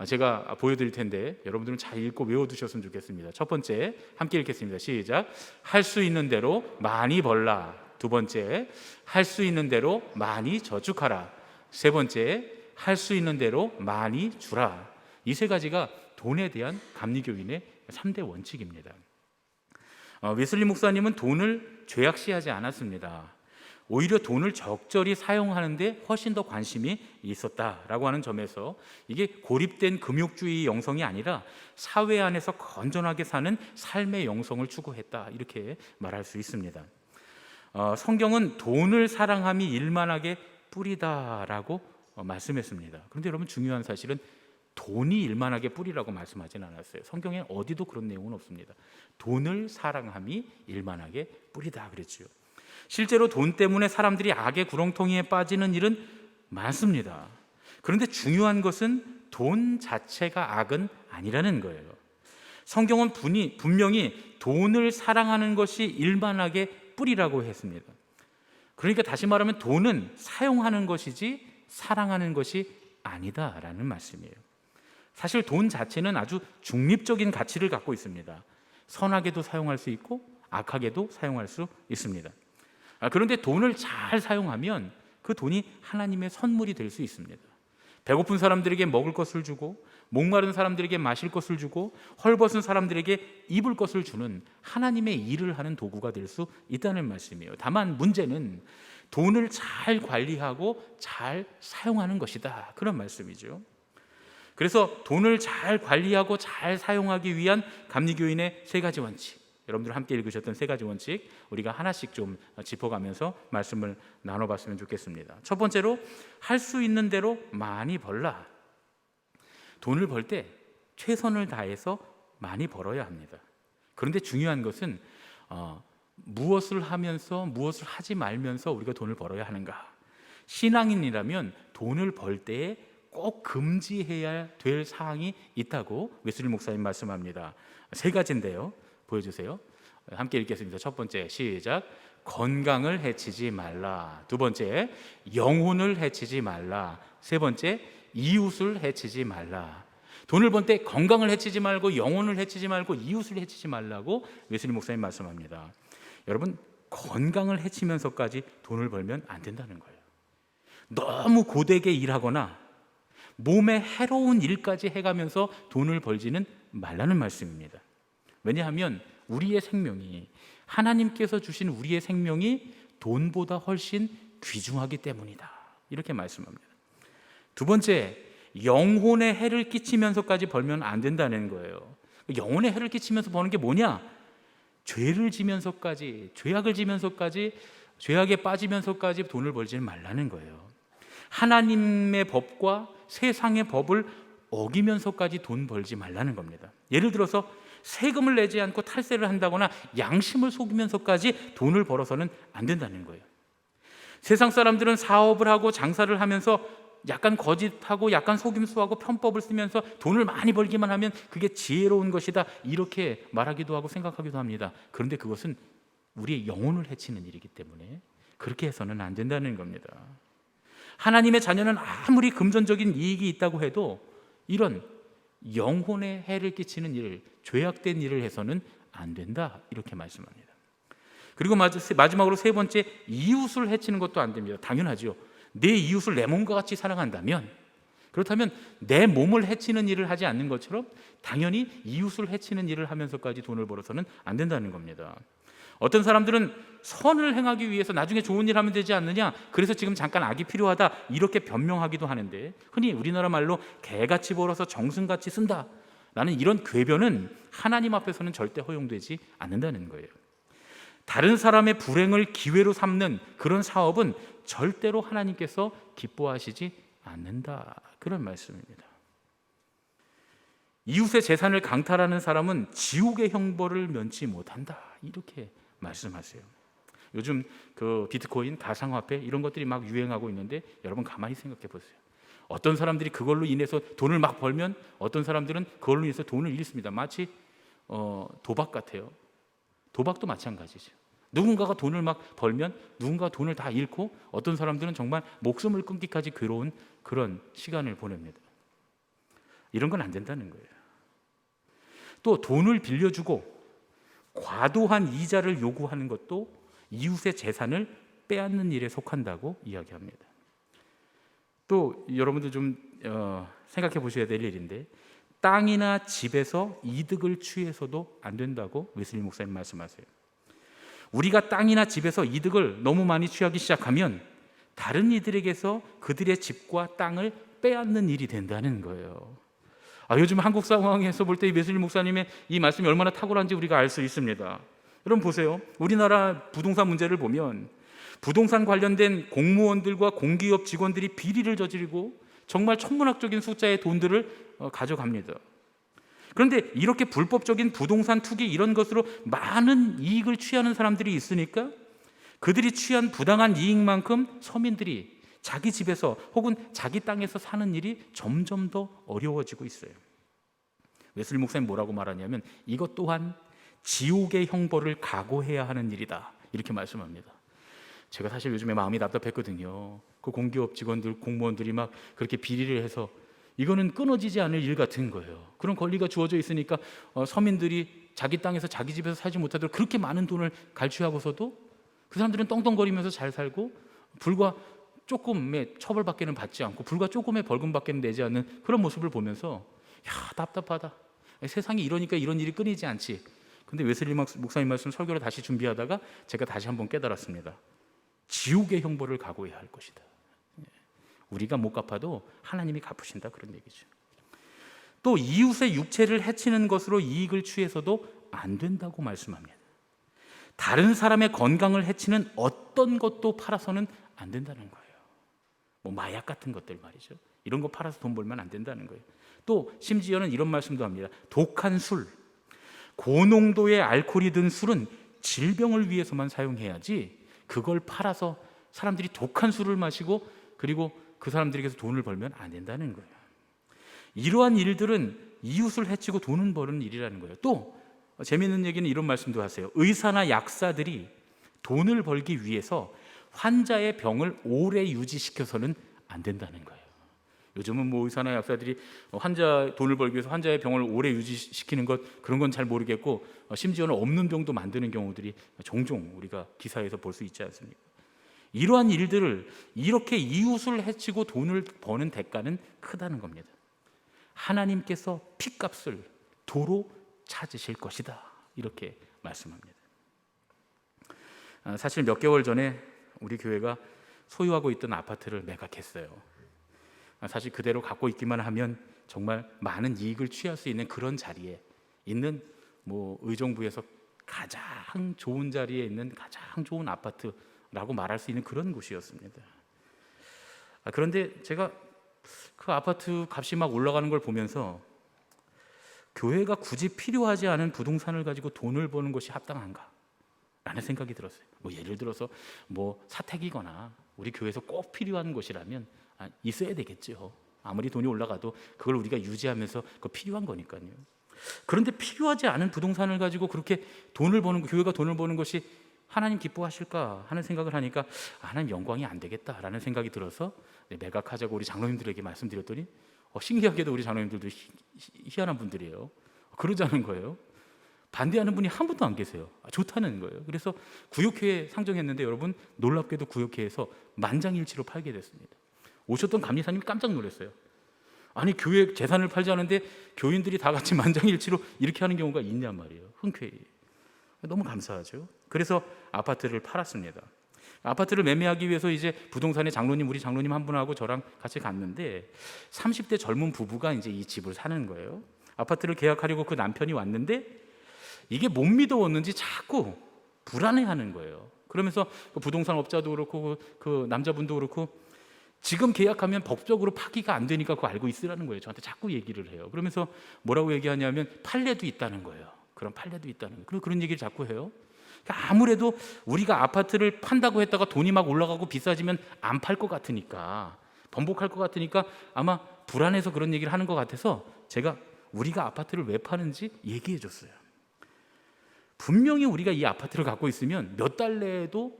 E: 제가 보여드릴 텐데 여러분들은 잘 읽고 외워두셨으면 좋겠습니다. 첫 번째, 함께 읽겠습니다. 시작. 할 수 있는 대로 많이 벌라. 두 번째, 할 수 있는 대로 많이 저축하라. 세 번째, 할 수 있는 대로 많이 주라. 이 3가지가 돈에 대한 감리교인의 3대 원칙입니다. 웨슬리 목사님은 돈을 죄악시하지 않았습니다. 오히려 돈을 적절히 사용하는데 훨씬 더 관심이 있었다라고 하는 점에서 이게 고립된 금욕주의 영성이 아니라 사회 안에서 건전하게 사는 삶의 영성을 추구했다 이렇게 말할 수 있습니다. 성경은 돈을 사랑함이 일만하게 뿌리다라고 말씀했습니다. 그런데 여러분 중요한 사실은 돈이 일만하게 뿌리라고 말씀하진 않았어요. 성경에 어디도 그런 내용은 없습니다. 돈을 사랑함이 일만하게 뿌리다 그랬죠. 실제로 돈 때문에 사람들이 악의 구렁텅이에 빠지는 일은 많습니다. 그런데 중요한 것은 돈 자체가 악은 아니라는 거예요. 성경은 분명히 돈을 사랑하는 것이 일만하게 뿌리라고 했습니다. 그러니까 다시 말하면 돈은 사용하는 것이지 사랑하는 것이 아니다라는 말씀이에요. 사실 돈 자체는 아주 중립적인 가치를 갖고 있습니다. 선하게도 사용할 수 있고 악하게도 사용할 수 있습니다. 그런데 돈을 잘 사용하면 그 돈이 하나님의 선물이 될 수 있습니다. 배고픈 사람들에게 먹을 것을 주고 목마른 사람들에게 마실 것을 주고 헐벗은 사람들에게 입을 것을 주는 하나님의 일을 하는 도구가 될 수 있다는 말씀이에요. 다만 문제는 돈을 잘 관리하고 잘 사용하는 것이다 그런 말씀이죠. 그래서 돈을 잘 관리하고 잘 사용하기 위한 감리교인의 3가지 원칙, 여러분들 함께 읽으셨던 3가지 원칙 우리가 하나씩 좀 짚어가면서 말씀을 나눠봤으면 좋겠습니다. 첫 번째로 할 수 있는 대로 많이 벌라. 돈을 벌 때 최선을 다해서 많이 벌어야 합니다. 그런데 중요한 것은 무엇을 하면서 무엇을 하지 말면서 우리가 돈을 벌어야 하는가. 신앙인이라면 돈을 벌 때에 꼭 금지해야 될 사항이 있다고 웨슬리 목사님 말씀합니다. 3가지인데요. 보여주세요. 함께 읽겠습니다. 첫 번째, 시작. 건강을 해치지 말라. 두 번째, 영혼을 해치지 말라. 세 번째, 이웃을 해치지 말라. 돈을 번 때 건강을 해치지 말고 영혼을 해치지 말고 이웃을 해치지 말라고 웨슬리 목사님 말씀합니다. 여러분, 건강을 해치면서까지 돈을 벌면 안 된다는 거예요. 너무 고되게 일하거나 몸에 해로운 일까지 해가면서 돈을 벌지는 말라는 말씀입니다. 왜냐하면 우리의 생명이, 하나님께서 주신 우리의 생명이 돈보다 훨씬 귀중하기 때문이다 이렇게 말씀합니다. 두 번째, 영혼에 해를 끼치면서까지 벌면 안 된다는 거예요. 영혼에 해를 끼치면서 버는 게 뭐냐? 죄를 지면서까지, 죄악을 지면서까지, 죄악에 빠지면서까지 돈을 벌지는 말라는 거예요. 하나님의 법과 세상의 법을 어기면서까지 돈 벌지 말라는 겁니다. 예를 들어서 세금을 내지 않고 탈세를 한다거나 양심을 속이면서까지 돈을 벌어서는 안 된다는 거예요. 세상 사람들은 사업을 하고 장사를 하면서 약간 거짓하고 약간 속임수하고 편법을 쓰면서 돈을 많이 벌기만 하면 그게 지혜로운 것이다, 이렇게 말하기도 하고 생각하기도 합니다. 그런데 그것은 우리의 영혼을 해치는 일이기 때문에 그렇게 해서는 안 된다는 겁니다. 하나님의 자녀는 아무리 금전적인 이익이 있다고 해도 이런 영혼에 해를 끼치는 일, 죄악된 일을 해서는 안 된다, 이렇게 말씀합니다. 그리고 마지막으로 세 번째, 이웃을 해치는 것도 안 됩니다. 당연하죠. 내 이웃을 내 몸과 같이 사랑한다면, 그렇다면 내 몸을 해치는 일을 하지 않는 것처럼 당연히 이웃을 해치는 일을 하면서까지 돈을 벌어서는 안 된다는 겁니다. 어떤 사람들은 선을 행하기 위해서 나중에 좋은 일 하면 되지 않느냐, 그래서 지금 잠깐 악이 필요하다, 이렇게 변명하기도 하는데, 흔히 우리나라 말로 개같이 벌어서 정승같이 쓴다 라는 이런 궤변은 하나님 앞에서는 절대 허용되지 않는다는 거예요. 다른 사람의 불행을 기회로 삼는 그런 사업은 절대로 하나님께서 기뻐하시지 않는다, 그런 말씀입니다. 이웃의 재산을 강탈하는 사람은 지옥의 형벌을 면치 못한다, 이렇게 말씀하세요. 요즘 그 비트코인, 가상화폐 이런 것들이 막 유행하고 있는데 여러분 가만히 생각해 보세요. 어떤 사람들이 그걸로 인해서 돈을 막 벌면 어떤 사람들은 그걸로 인해서 돈을 잃습니다. 마치 도박 같아요. 도박도 마찬가지죠. 누군가가 돈을 막 벌면 누군가가 돈을 다 잃고 어떤 사람들은 정말 목숨을 끊기까지 괴로운 그런 시간을 보냅니다. 이런 건 안 된다는 거예요. 또 돈을 빌려주고 과도한 이자를 요구하는 것도 이웃의 재산을 빼앗는 일에 속한다고 이야기합니다. 또 여러분들 좀 생각해 보셔야 될 일인데, 땅이나 집에서 이득을 취해서도 안 된다고 웨슬리 목사님 말씀하세요. 우리가 땅이나 집에서 이득을 너무 많이 취하기 시작하면 다른 이들에게서 그들의 집과 땅을 빼앗는 일이 된다는 거예요. 요즘 한국 상황에서 볼 때 이 웨슬리 목사님의 이 말씀이 얼마나 탁월한지 우리가 알 수 있습니다. 여러분 보세요. 우리나라 부동산 문제를 보면 부동산 관련된 공무원들과 공기업 직원들이 비리를 저지르고 정말 천문학적인 숫자의 돈들을 가져갑니다. 그런데 이렇게 불법적인 부동산 투기 이런 것으로 많은 이익을 취하는 사람들이 있으니까 그들이 취한 부당한 이익만큼 서민들이 자기 집에서 혹은 자기 땅에서 사는 일이 점점 더 어려워지고 있어요. 웨슬리 목사님 뭐라고 말하냐면 이것 또한 지옥의 형벌을 각오해야 하는 일이다, 이렇게 말씀합니다. 제가 사실 요즘에 마음이 답답했거든요. 그 공기업 직원들, 공무원들이 막 그렇게 비리를 해서 이거는 끊어지지 않을 일 같은 거예요. 그런 권리가 주어져 있으니까 서민들이 자기 땅에서 자기 집에서 살지 못하도록 그렇게 많은 돈을 갈취하고서도 그 사람들은 떵떵거리면서 잘 살고 불과 조금의 처벌밖에는 받지 않고 불과 조금의 벌금밖에는 내지 않는 그런 모습을 보면서 답답하다. 세상이 이러니까 이런 일이 끊이지 않지. 근데 웨슬리 목사님 말씀 설교를 다시 준비하다가 제가 다시 한번 깨달았습니다. 지옥의 형벌을 각오해야 할 것이다. 우리가 못 갚아도 하나님이 갚으신다, 그런 얘기죠. 또 이웃의 육체를 해치는 것으로 이익을 취해서도 안 된다고 말씀합니다. 다른 사람의 건강을 해치는 어떤 것도 팔아서는 안 된다는 거예요. 뭐 마약 같은 것들 말이죠. 이런 거 팔아서 돈 벌면 안 된다는 거예요. 또 심지어는 이런 말씀도 합니다. 독한 술, 고농도의 알코올이 든 술은 질병을 위해서만 사용해야지 그걸 팔아서 사람들이 독한 술을 마시고 그리고 그 사람들에게서 돈을 벌면 안 된다는 거예요. 이러한 일들은 이웃을 해치고 돈을 버는 일이라는 거예요. 또 재미있는 얘기는 이런 말씀도 하세요. 의사나 약사들이 돈을 벌기 위해서 환자의 병을 오래 유지시켜서는 안 된다는 거예요. 요즘은 뭐 의사나 약사들이 환자 돈을 벌기 위해서 환자의 병을 오래 유지시키는 것, 그런 건 잘 모르겠고 심지어는 없는 병도 만드는 경우들이 종종 우리가 기사에서 볼 수 있지 않습니까? 이러한 일들을 이렇게 이웃을 해치고 돈을 버는 대가는 크다는 겁니다. 하나님께서 핏값을 도로 찾으실 것이다, 이렇게 말씀합니다. 사실 몇 개월 전에 우리 교회가 소유하고 있던 아파트를 매각했어요. 사실 그대로 갖고 있기만 하면 정말 많은 이익을 취할 수 있는 그런 자리에 있는 뭐 의정부에서 가장 좋은 자리에 있는 가장 좋은 아파트라고 말할 수 있는 그런 곳이었습니다. 그런데 제가 그 아파트 값이 막 올라가는 걸 보면서 교회가 굳이 필요하지 않은 부동산을 가지고 돈을 버는 것이 합당한가? 라는 생각이 들었어요. 뭐 예를 들어서 뭐 사택이거나 우리 교회에서 꼭 필요한 곳이라면 있어야 되겠죠. 아무리 돈이 올라가도 그걸 우리가 유지하면서 그거 필요한 거니까요. 그런데 필요하지 않은 부동산을 가지고 그렇게 돈을 버는, 교회가 돈을 버는 것이 하나님 기뻐하실까 하는 생각을 하니까 하나님 영광이 안 되겠다라는 생각이 들어서 매각하자고 우리 장로님들에게 말씀드렸더니 신기하게도 우리 장로님들도 희한한 분들이에요. 그러자는 거예요. 반대하는 분이 한 분도 안 계세요. 좋다는 거예요. 그래서 구역회에 상정했는데 여러분, 놀랍게도 구역회에서 만장일치로 팔게 됐습니다. 오셨던 감리사님이 깜짝 놀랐어요. 아니, 교회 재산을 팔자는데 교인들이 다 같이 만장일치로 이렇게 하는 경우가 있냔 말이에요. 흔쾌히. 너무 감사하죠. 그래서 아파트를 팔았습니다. 아파트를 매매하기 위해서 이제 부동산의 장로님, 우리 장로님 한 분하고 저랑 같이 갔는데 30대 젊은 부부가 이제 이 집을 사는 거예요. 아파트를 계약하려고 그 남편이 왔는데 이게 못 믿어왔는지 자꾸 불안해하는 거예요. 그러면서 그 부동산 업자도 그렇고 그 남자분도 그렇고 지금 계약하면 법적으로 파기가 안 되니까 그거 알고 있으라는 거예요. 저한테 자꾸 얘기를 해요. 그러면서 뭐라고 얘기하냐면 판례도 있다는 거예요. 그런 판례도 있다는 거예요. 그리고 그런 얘기를 자꾸 해요. 그러니까 아무래도 우리가 아파트를 판다고 했다가 돈이 막 올라가고 비싸지면 안 팔 것 같으니까, 번복할 것 같으니까 아마 불안해서 그런 얘기를 하는 것 같아서 제가 우리가 아파트를 왜 파는지 얘기해 줬어요. 분명히 우리가 이 아파트를 갖고 있으면 몇 달 내에도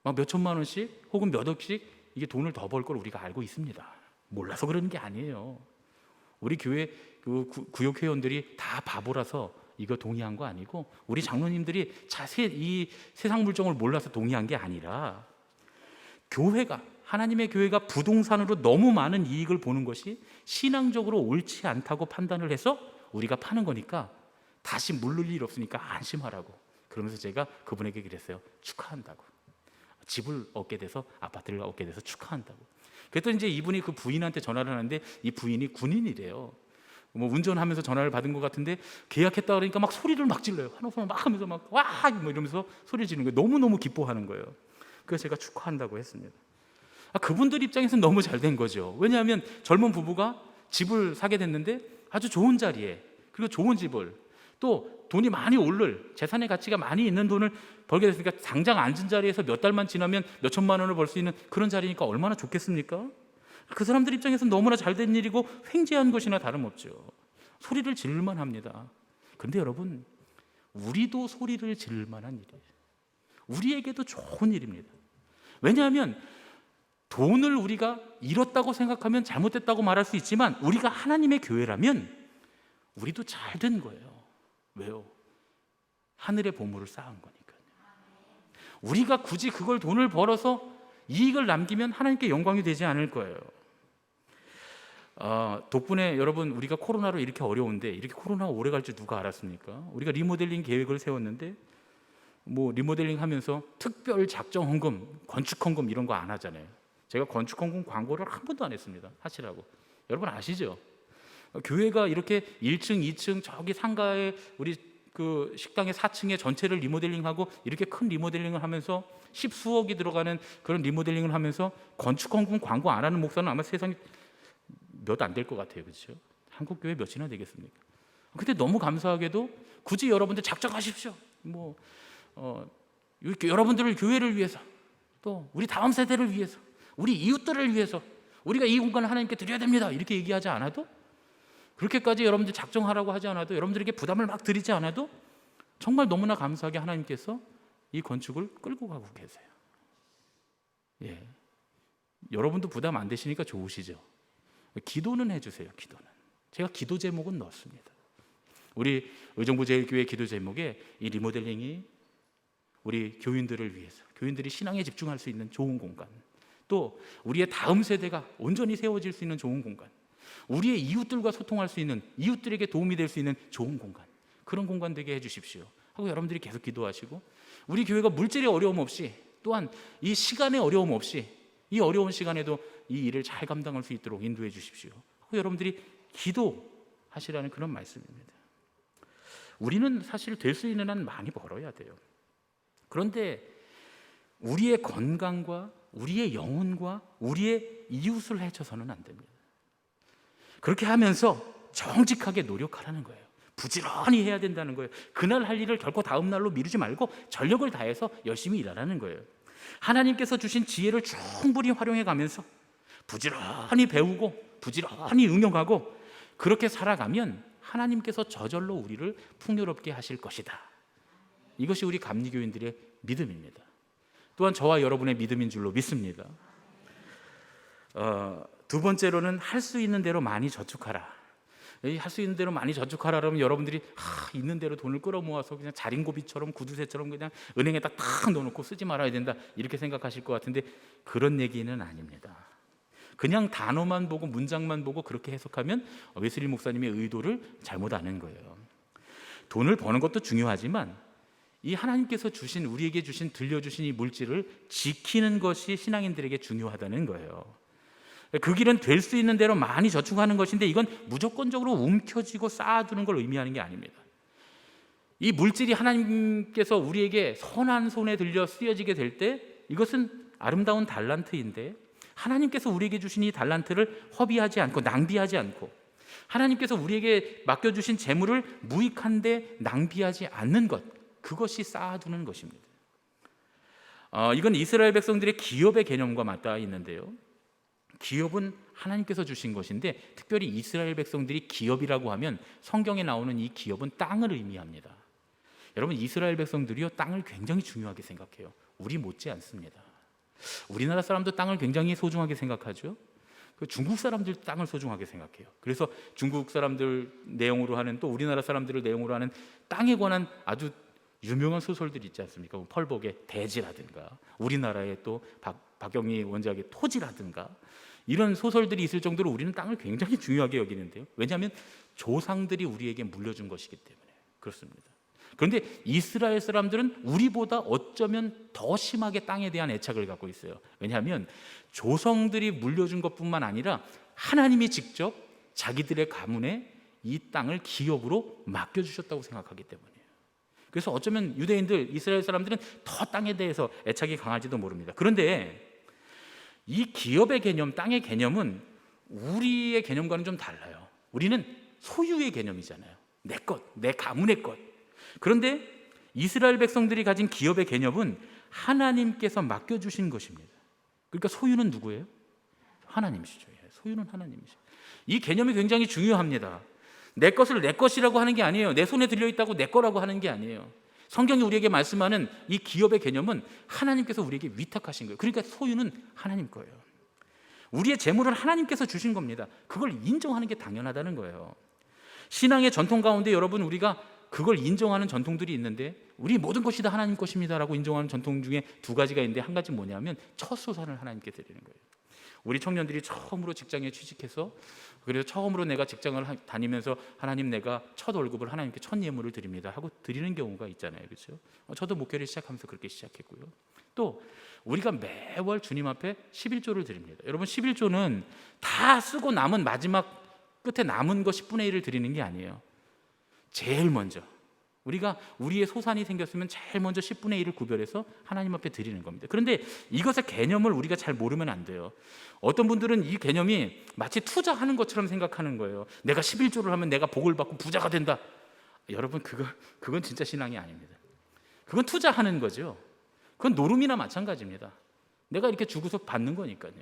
E: 막 몇 천만 원씩 혹은 몇 억씩 이게 돈을 더 벌 걸 우리가 알고 있습니다. 몰라서 그러는 게 아니에요. 우리 교회 그 구역 회원들이 다 바보라서 이거 동의한 거 아니고 우리 장로님들이 자세히 이 세상 물정을 몰라서 동의한 게 아니라 교회가, 하나님의 교회가 부동산으로 너무 많은 이익을 보는 것이 신앙적으로 옳지 않다고 판단을 해서 우리가 파는 거니까 다시 물릴 일 없으니까 안심하라고. 그러면서 제가 그분에게 그랬어요. 축하한다고. 집을 얻게 돼서, 아파트를 얻게 돼서 축하한다고. 그랬더니 이제 이분이 그 부인한테 전화를 하는데 이 부인이 군인이래요. 뭐 운전하면서 전화를 받은 것 같은데 계약했다 그러니까 막 소리를 막 질러요. 한호성 막 하면서 막 와! 뭐 이러면서 소리 지르는 거예요. 너무너무 기뻐하는 거예요. 그래서 제가 축하한다고 했습니다. 그분들 입장에서는 너무 잘 된 거죠. 왜냐하면 젊은 부부가 집을 사게 됐는데 아주 좋은 자리에, 그리고 좋은 집을, 또 돈이 많이 오를, 재산의 가치가 많이 있는 돈을 벌게 됐으니까 당장 앉은 자리에서 몇 달만 지나면 몇 천만 원을 벌 수 있는 그런 자리니까 얼마나 좋겠습니까? 그 사람들 입장에서는 너무나 잘된 일이고 횡재한 것이나 다름없죠. 소리를 지를만 합니다. 그런데 여러분, 우리도 소리를 지를 만한 일이에요. 우리에게도 좋은 일입니다. 왜냐하면 돈을 우리가 잃었다고 생각하면 잘못됐다고 말할 수 있지만 우리가 하나님의 교회라면 우리도 잘 된 거예요. 왜요? 하늘의 보물을 쌓은 거니까요. 우리가 굳이 그걸 돈을 벌어서 이익을 남기면 하나님께 영광이 되지 않을 거예요. 덕분에 여러분, 우리가 코로나로 이렇게 어려운데 이렇게 코로나가 오래 갈 줄 누가 알았습니까? 우리가 리모델링 계획을 세웠는데 뭐 리모델링 하면서 특별 작정 헌금, 건축 헌금 이런 거 안 하잖아요. 제가 건축 헌금 광고를 한 번도 안 했습니다. 하시라고. 여러분 아시죠? 교회가 이렇게 1층, 2층 저기 상가에 우리 그 식당의 4층에 전체를 리모델링하고 이렇게 큰 리모델링을 하면서 10수억이 들어가는 그런 리모델링을 하면서 건축 헌금 광고 안 하는 목사는 아마 세상에 몇 안 될 것 같아요. 그렇죠? 한국 교회 몇이나 되겠습니까? 근데 너무 감사하게도 굳이 여러분들 작정하십시오. 뭐 여러분들을 교회를 위해서, 또 우리 다음 세대를 위해서, 우리 이웃들을 위해서 우리가 이 공간을 하나님께 드려야 됩니다. 이렇게 얘기하지 않아도, 그렇게까지 여러분들 작정하라고 하지 않아도, 여러분들에게 부담을 막 드리지 않아도 정말 너무나 감사하게 하나님께서 이 건축을 끌고 가고 계세요. 예, 여러분도 부담 안 되시니까 좋으시죠? 기도는 해주세요. 기도는. 제가 기도 제목은 넣었습니다. 우리 의정부 제일교회 기도 제목에 이 리모델링이 우리 교인들을 위해서, 교인들이 신앙에 집중할 수 있는 좋은 공간, 또 우리의 다음 세대가 온전히 세워질 수 있는 좋은 공간, 우리의 이웃들과 소통할 수 있는, 이웃들에게 도움이 될 수 있는 좋은 공간, 그런 공간 되게 해주십시오 하고 여러분들이 계속 기도하시고, 우리 교회가 물질의 어려움 없이, 또한 이 시간의 어려움 없이 이 어려운 시간에도 이 일을 잘 감당할 수 있도록 인도해 주십시오 하고 여러분들이 기도하시라는 그런 말씀입니다. 우리는 사실 될 수 있는 한 많이 벌어야 돼요. 그런데 우리의 건강과 우리의 영혼과 우리의 이웃을 해쳐서는 안 됩니다. 그렇게 하면서 정직하게 노력하라는 거예요. 부지런히 해야 된다는 거예요. 그날 할 일을 결코 다음 날로 미루지 말고 전력을 다해서 열심히 일하라는 거예요. 하나님께서 주신 지혜를 충분히 활용해 가면서 부지런히 배우고 부지런히 응용하고 그렇게 살아가면 하나님께서 저절로 우리를 풍요롭게 하실 것이다. 이것이 우리 감리교인들의 믿음입니다. 또한 저와 여러분의 믿음인 줄로 믿습니다. 두 번째로는 할 수 있는 대로 많이 저축하라. 할 수 있는 대로 많이 저축하라 그러면 여러분들이 있는 대로 돈을 끌어모아서 그냥 자린고비처럼 구두쇠처럼 그냥 은행에다 탁 넣어놓고 쓰지 말아야 된다 이렇게 생각하실 것 같은데 그런 얘기는 아닙니다. 그냥 단어만 보고 문장만 보고 그렇게 해석하면 웨슬리 목사님의 의도를 잘못 아는 거예요. 돈을 버는 것도 중요하지만 이 하나님께서 주신 우리에게 주신 들려주신 이 물질을 지키는 것이 신앙인들에게 중요하다는 거예요. 그 길은 될 수 있는 대로 많이 저축하는 것인데 이건 무조건적으로 움켜쥐고 쌓아두는 걸 의미하는 게 아닙니다. 이 물질이 하나님께서 우리에게 선한 손에 들려 쓰여지게 될 때 이것은 아름다운 달란트인데 하나님께서 우리에게 주신 이 달란트를 허비하지 않고 낭비하지 않고 하나님께서 우리에게 맡겨주신 재물을 무익한데 낭비하지 않는 것, 그것이 쌓아두는 것입니다. 이건 이스라엘 백성들의 기업의 개념과 맞닿아 있는데요. 기업은 하나님께서 주신 것인데 특별히 이스라엘 백성들이 기업이라고 하면 성경에 나오는 이 기업은 땅을 의미합니다. 여러분 이스라엘 백성들이요 땅을 굉장히 중요하게 생각해요. 우리 못지 않습니다. 우리나라 사람도 땅을 굉장히 소중하게 생각하죠. 중국 사람들 땅을 소중하게 생각해요. 그래서 중국 사람들 내용으로 하는 또 우리나라 사람들을 내용으로 하는 땅에 관한 아주 유명한 소설들이 있지 않습니까? 펄복의 대지라든가 우리나라의 또 박경리 원작의 토지라든가 이런 소설들이 있을 정도로 우리는 땅을 굉장히 중요하게 여기는데요. 왜냐하면 조상들이 우리에게 물려준 것이기 때문에 그렇습니다. 그런데 이스라엘 사람들은 우리보다 어쩌면 더 심하게 땅에 대한 애착을 갖고 있어요. 왜냐하면 조상들이 물려준 것뿐만 아니라 하나님이 직접 자기들의 가문에 이 땅을 기업으로 맡겨주셨다고 생각하기 때문이에요. 그래서 어쩌면 유대인들, 이스라엘 사람들은 더 땅에 대해서 애착이 강할지도 모릅니다. 그런데 이 기업의 개념, 땅의 개념은 우리의 개념과는 좀 달라요. 우리는 소유의 개념이잖아요. 내 것, 내 가문의 것. 그런데 이스라엘 백성들이 가진 기업의 개념은 하나님께서 맡겨주신 것입니다. 그러니까 소유는 누구예요? 하나님이시죠. 소유는 하나님이시죠. 이 개념이 굉장히 중요합니다. 내 것을 내 것이라고 하는 게 아니에요. 내 손에 들려있다고 내 거라고 하는 게 아니에요. 성경이 우리에게 말씀하는 이 기업의 개념은 하나님께서 우리에게 위탁하신 거예요. 그러니까 소유는 하나님 거예요. 우리의 재물은 하나님께서 주신 겁니다. 그걸 인정하는 게 당연하다는 거예요. 신앙의 전통 가운데 여러분 우리가 그걸 인정하는 전통들이 있는데 우리 모든 것이 다 하나님 것입니다라고 인정하는 전통 중에 두 가지가 있는데 한 가지 뭐냐면 첫 소산을 하나님께 드리는 거예요. 우리 청년들이 처음으로 직장에 취직해서 그래서 처음으로 내가 직장을 다니면서 하나님 내가 첫 월급을 하나님께 첫 예물을 드립니다 하고 드리는 경우가 있잖아요. 그렇죠? 저도 목회를 시작하면서 그렇게 시작했고요. 또 우리가 매월 주님 앞에 11조를 드립니다. 여러분 11조는 다 쓰고 남은 마지막 끝에 남은 거 10분의 1을 드리는 게 아니에요. 제일 먼저 우리가 우리의 소산이 생겼으면 제일 먼저 10분의 1을 구별해서 하나님 앞에 드리는 겁니다. 그런데 이것의 개념을 우리가 잘 모르면 안 돼요. 어떤 분들은 이 개념이 마치 투자하는 것처럼 생각하는 거예요. 내가 11조를 하면 내가 복을 받고 부자가 된다. 여러분 그건 진짜 신앙이 아닙니다. 그건 투자하는 거죠. 그건 노름이나 마찬가지입니다. 내가 이렇게 주고서 받는 거니까요.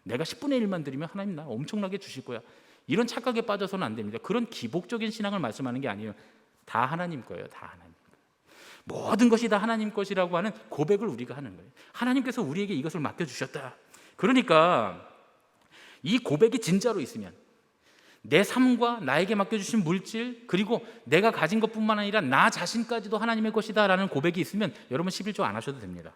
E: 내가 10분의 1만 드리면 하나님 나 엄청나게 주실 거야. 이런 착각에 빠져서는 안 됩니다. 그런 기복적인 신앙을 말씀하는 게 아니에요. 다 하나님 거예요. 다 하나님 거예요. 모든 것이 다 하나님 것이라고 하는 고백을 우리가 하는 거예요. 하나님께서 우리에게 이것을 맡겨주셨다. 그러니까 이 고백이 진짜로 있으면 내 삶과 나에게 맡겨주신 물질 그리고 내가 가진 것뿐만 아니라 나 자신까지도 하나님의 것이다 라는 고백이 있으면 여러분 11조 안 하셔도 됩니다.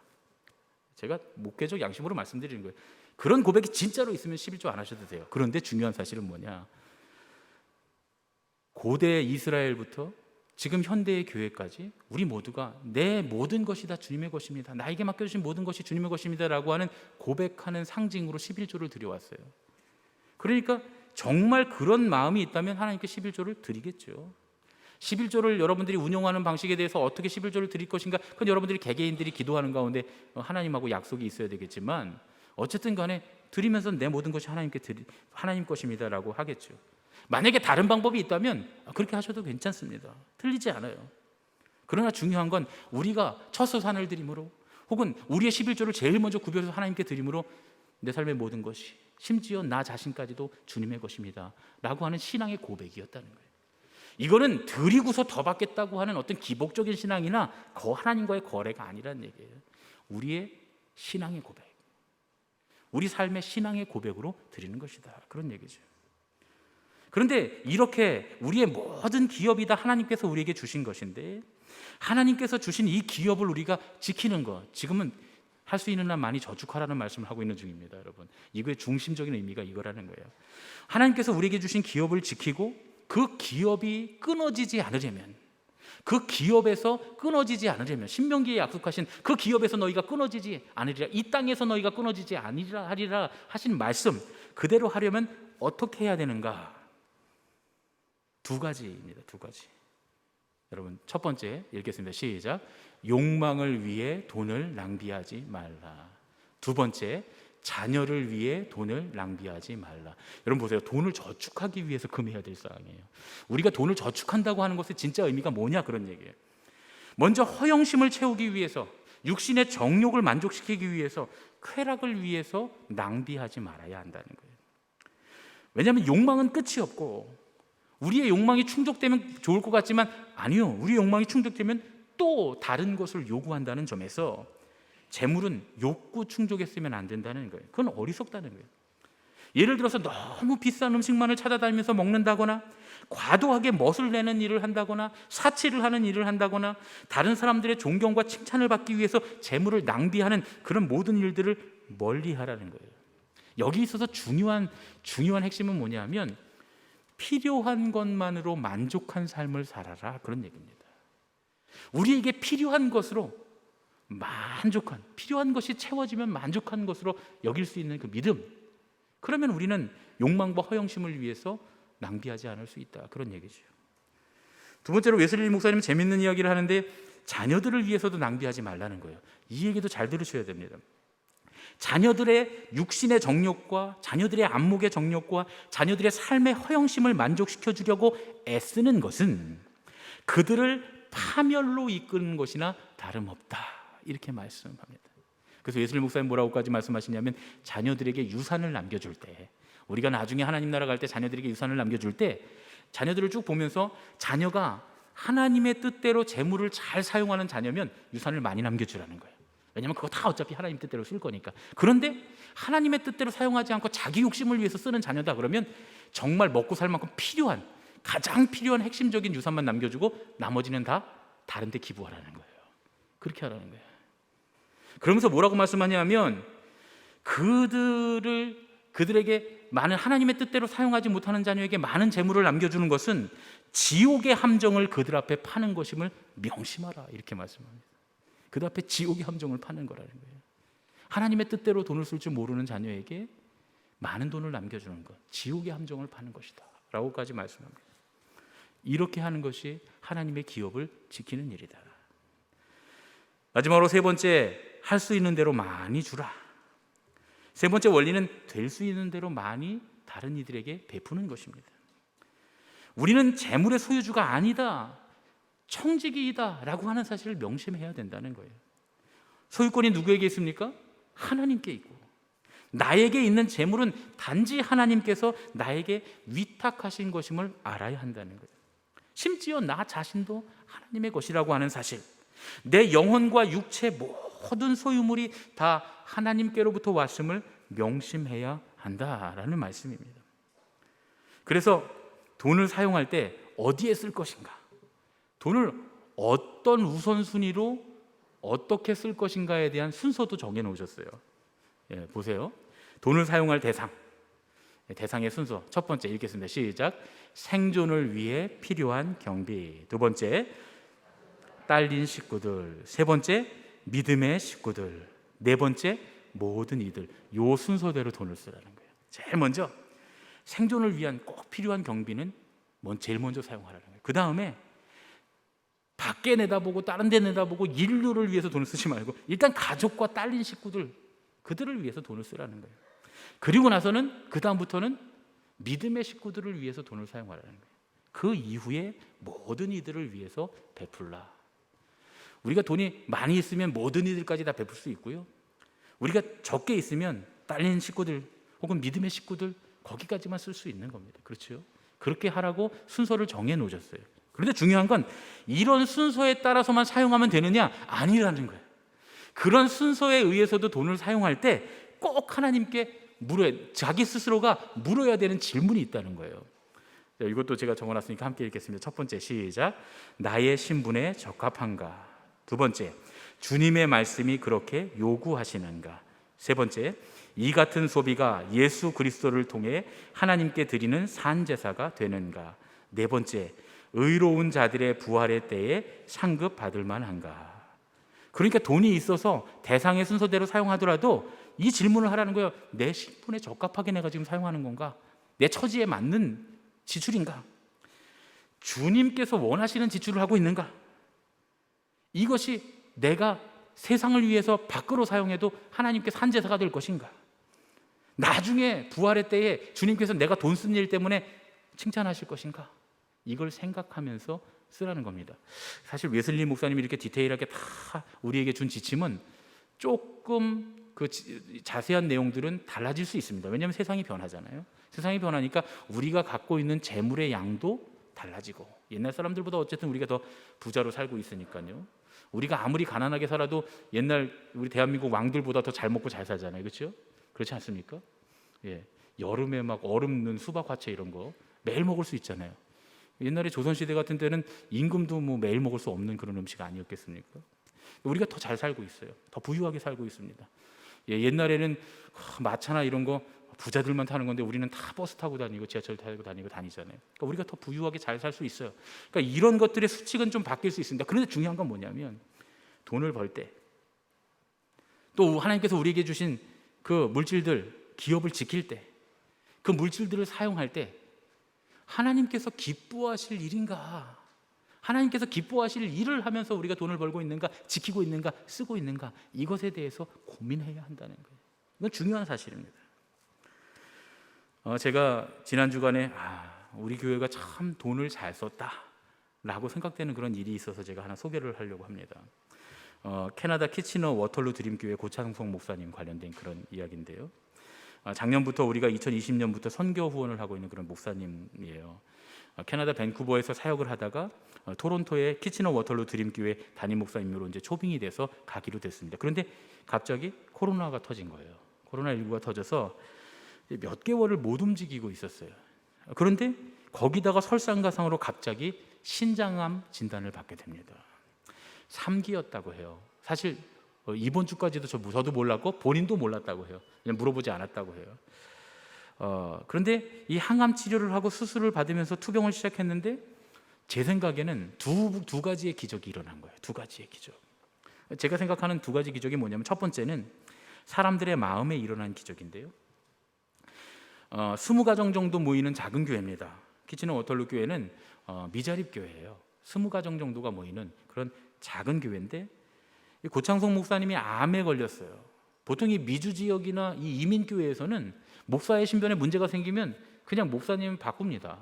E: 제가 목회적 양심으로 말씀드리는 거예요. 그런 고백이 진짜로 있으면 11조 안 하셔도 돼요. 그런데 중요한 사실은 뭐냐, 고대 이스라엘부터 지금 현대의 교회까지 우리 모두가 내 모든 것이 다 주님의 것입니다, 나에게 맡겨주신 모든 것이 주님의 것입니다 라고 하는 고백하는 상징으로 11조를 드려왔어요. 그러니까 정말 그런 마음이 있다면 하나님께 11조를 드리겠죠. 11조를 여러분들이 운용하는 방식에 대해서 어떻게 11조를 드릴 것인가, 그건 여러분들이 개개인들이 기도하는 가운데 하나님하고 약속이 있어야 되겠지만 어쨌든 간에 드리면서 내 모든 것이 하나님 것입니다 라고 하겠죠. 만약에 다른 방법이 있다면 그렇게 하셔도 괜찮습니다. 틀리지 않아요. 그러나 중요한 건 우리가 첫 소산을 드림으로 혹은 우리의 11조를 제일 먼저 구별해서 하나님께 드림으로 내 삶의 모든 것이 심지어 나 자신까지도 주님의 것입니다 라고 하는 신앙의 고백이었다는 거예요. 이거는 드리고서 더 받겠다고 하는 어떤 기복적인 신앙이나 하나님과의 거래가 아니라는 얘기예요. 우리의 신앙의 고백, 우리 삶의 신앙의 고백으로 드리는 것이다, 그런 얘기죠. 그런데 이렇게 우리의 모든 기업이 다 하나님께서 우리에게 주신 것인데 하나님께서 주신 이 기업을 우리가 지키는 것, 지금은 할 수 있는 한 많이 저축하라는 말씀을 하고 있는 중입니다. 여러분, 이거의 중심적인 의미가 이거라는 거예요. 하나님께서 우리에게 주신 기업을 지키고 그 기업이 끊어지지 않으려면, 그 기업에서 끊어지지 않으려면, 신명기에 약속하신 그 기업에서 너희가 끊어지지 않으리라, 이 땅에서 너희가 끊어지지 않으리라 하리라 하신 말씀 그대로 하려면 어떻게 해야 되는가? 두 가지입니다. 두 가지. 여러분, 첫 번째 읽겠습니다. 시작. 욕망을 위해 돈을 낭비하지 말라. 두 번째, 자녀를 위해 돈을 낭비하지 말라. 여러분 보세요. 돈을 저축하기 위해서 금해야 될 사항이에요. 우리가 돈을 저축한다고 하는 것의 진짜 의미가 뭐냐, 그런 얘기예요. 먼저 허영심을 채우기 위해서, 육신의 정욕을 만족시키기 위해서, 쾌락을 위해서 낭비하지 말아야 한다는 거예요. 왜냐하면 욕망은 끝이 없고 우리의 욕망이 충족되면 좋을 것 같지만 아니요, 우리의 욕망이 충족되면 또 다른 것을 요구한다는 점에서 재물은 욕구 충족에 쓰면 안 된다는 거예요. 그건 어리석다는 거예요. 예를 들어서 너무 비싼 음식만을 찾아다니면서 먹는다거나, 과도하게 멋을 내는 일을 한다거나, 사치를 하는 일을 한다거나, 다른 사람들의 존경과 칭찬을 받기 위해서 재물을 낭비하는 그런 모든 일들을 멀리하라는 거예요. 여기 있어서 중요한 핵심은 뭐냐면 필요한 것만으로 만족한 삶을 살아라, 그런 얘기입니다. 우리에게 필요한 것으로 만족한, 필요한 것이 채워지면 만족한 것으로 여길 수 있는 그 믿음, 그러면 우리는 욕망과 허영심을 위해서 낭비하지 않을 수 있다, 그런 얘기죠. 두 번째로 웨슬리 목사님 재밌는 이야기를 하는데 자녀들을 위해서도 낭비하지 말라는 거예요. 이 얘기도 잘 들으셔야 됩니다. 자녀들의 육신의 정욕과 자녀들의 안목의 정욕과 자녀들의 삶의 허영심을 만족시켜 주려고 애쓰는 것은 그들을 파멸로 이끄는 것이나 다름없다, 이렇게 말씀합니다. 그래서 웨슬리 목사님 뭐라고까지 말씀하시냐면 자녀들에게 유산을 남겨줄 때, 우리가 나중에 하나님 나라 갈 때 자녀들에게 유산을 남겨줄 때 자녀들을 쭉 보면서 자녀가 하나님의 뜻대로 재물을 잘 사용하는 자녀면 유산을 많이 남겨주라는 거예요. 왜냐하면 그거 다 어차피 하나님 뜻대로 쓸 거니까. 그런데 하나님의 뜻대로 사용하지 않고 자기 욕심을 위해서 쓰는 자녀다 그러면 정말 먹고 살 만큼 필요한, 가장 필요한 핵심적인 유산만 남겨주고 나머지는 다 다른 데 기부하라는 거예요. 그렇게 하라는 거예요. 그러면서 뭐라고 말씀하냐면 그들에게 많은 하나님의 뜻대로 사용하지 못하는 자녀에게 많은 재물을 남겨주는 것은 지옥의 함정을 그들 앞에 파는 것임을 명심하라, 이렇게 말씀합니다. 그들 앞에 지옥의 함정을 파는 거라는 거예요. 하나님의 뜻대로 돈을 쓸 줄 모르는 자녀에게 많은 돈을 남겨주는 것, 지옥의 함정을 파는 것이다 라고까지 말씀합니다. 이렇게 하는 것이 하나님의 기업을 지키는 일이다. 마지막으로 세 번째, 할 수 있는 대로 많이 주라. 세 번째 원리는 될 수 있는 대로 많이 다른 이들에게 베푸는 것입니다. 우리는 재물의 소유주가 아니다, 청지기이다 라고 하는 사실을 명심해야 된다는 거예요. 소유권이 누구에게 있습니까? 하나님께 있고, 나에게 있는 재물은 단지 하나님께서 나에게 위탁하신 것임을 알아야 한다는 거예요. 심지어 나 자신도 하나님의 것이라고 하는 사실, 내 영혼과 육체 모든 소유물이 다 하나님께로부터 왔음을 명심해야 한다라는 말씀입니다. 그래서 돈을 사용할 때 어디에 쓸 것인가, 돈을 어떤 우선순위로 어떻게 쓸 것인가에 대한 순서도 정해놓으셨어요. 보세요. 돈을 사용할 대상의 순서. 첫 번째 읽겠습니다. 시작. 생존을 위해 필요한 경비. 두 번째, 딸린 식구들. 세 번째, 믿음의 식구들. 네 번째, 모든 이들. 요 순서대로 돈을 쓰라는 거예요. 제일 먼저 생존을 위한 꼭 필요한 경비는 제일 먼저 사용하라는 거예요. 그 다음에 밖에 내다보고 다른 데 내다보고 인류를 위해서 돈을 쓰지 말고 일단 가족과 딸린 식구들, 그들을 위해서 돈을 쓰라는 거예요. 그리고 나서는 그 다음부터는 믿음의 식구들을 위해서 돈을 사용하라는 거예요. 그 이후에 모든 이들을 위해서 베풀라. 우리가 돈이 많이 있으면 모든 이들까지 다 베풀 수 있고요. 우리가 적게 있으면 딸린 식구들 혹은 믿음의 식구들 거기까지만 쓸 수 있는 겁니다. 그렇죠? 그렇게 하라고 순서를 정해 놓으셨어요. 그런데 중요한 건 이런 순서에 따라서만 사용하면 되느냐? 아니라는 거예요. 그런 순서에 의해서도 돈을 사용할 때 꼭 하나님께 자기 스스로가 물어야 되는 질문이 있다는 거예요. 이것도 제가 적어놨으니까 함께 읽겠습니다. 첫 번째, 시작. 나의 신분에 적합한가? 두 번째, 주님의 말씀이 그렇게 요구하시는가? 세 번째, 이 같은 소비가 예수 그리스도를 통해 하나님께 드리는 산제사가 되는가? 네 번째, 의로운 자들의 부활의 때에 상급 받을 만한가? 그러니까 돈이 있어서 대상의 순서대로 사용하더라도 이 질문을 하라는 거예요. 내 신분에 적합하게 내가 지금 사용하는 건가? 내 처지에 맞는 지출인가? 주님께서 원하시는 지출을 하고 있는가? 이것이 내가 세상을 위해서 밖으로 사용해도 하나님께 산제사가 될 것인가? 나중에 부활의 때에 주님께서 내가 돈 쓴 일 때문에 칭찬하실 것인가? 이걸 생각하면서 쓰라는 겁니다. 사실 웨슬리 목사님이 이렇게 디테일하게 다 우리에게 준 지침은 조금 그 자세한 내용들은 달라질 수 있습니다. 왜냐하면 세상이 변하잖아요. 세상이 변하니까 우리가 갖고 있는 재물의 양도 달라지고, 옛날 사람들보다 어쨌든 우리가 더 부자로 살고 있으니까요. 우리가 아무리 가난하게 살아도 옛날 우리 대한민국 왕들보다 더 잘 먹고 잘 살잖아요. 그렇죠? 그렇지 않습니까? 예. 여름에 막 얼음 넣은 수박 화채 이런 거 매일 먹을 수 있잖아요. 옛날에 조선시대 같은 때는 임금도 뭐 매일 먹을 수 없는 그런 음식 아니었겠습니까? 우리가 더 잘 살고 있어요. 더 부유하게 살고 있습니다. 예, 옛날에는 마차나 이런 거 부자들만 타는 건데 우리는 다 버스 타고 다니고 지하철 타고 다니잖아요. 그러니까 우리가 더 부유하게 잘 살 수 있어요. 그러니까 이런 것들의 수칙은 좀 바뀔 수 있습니다. 그런데 중요한 건 뭐냐면 돈을 벌 때 또 하나님께서 우리에게 주신 그 물질들, 기업을 지킬 때, 그 물질들을 사용할 때 하나님께서 기뻐하실 일인가? 하나님께서 기뻐하실 일을 하면서 우리가 돈을 벌고 있는가, 지키고 있는가, 쓰고 있는가, 이것에 대해서 고민해야 한다는 거예요. 이건 중요한 사실입니다. 제가 지난 주간에 우리 교회가 참 돈을 잘 썼다라고 생각되는 그런 일이 있어서 제가 하나 소개를 하려고 합니다. 캐나다 키치너 워털루 드림교회 고창성 목사님 관련된 그런 이야기인데요. 작년부터 우리가 2020년부터 선교 후원을 하고 있는 그런 목사님이에요. 캐나다 밴쿠버에서 사역을 하다가 토론토의 키치너 워털루 드림교회 담임 목사님으로 이제 초빙이 돼서 가기로 됐습니다. 그런데 갑자기 코로나가 터진 거예요. 코로나19가 터져서 몇 개월을 못 움직이고 있었어요. 그런데 거기다가 설상가상으로 갑자기 신장암 진단을 받게 됩니다. 3기였다고 해요. 사실 이번 주까지도 저도 몰랐고 본인도 몰랐다고 해요. 그냥 물어보지 않았다고 해요. 그런데 이 항암 치료를 하고 수술을 받으면서 투병을 시작했는데 제 생각에는 두 가지의 기적이 일어난 거예요. 두 가지의 기적. 제가 생각하는 두 가지 기적이 뭐냐면 첫 번째는 사람들의 마음에 일어난 기적인데요. 20가정 정도 모이는 작은 교회입니다. 키치너 워털루 교회는 미자립 교회예요. 20가정 정도가 모이는 그런 작은 교회인데 고창성 목사님이 암에 걸렸어요. 보통 이 미주 지역이나 이 이민 교회에서는 목사의 신변에 문제가 생기면 그냥 목사님 바꿉니다.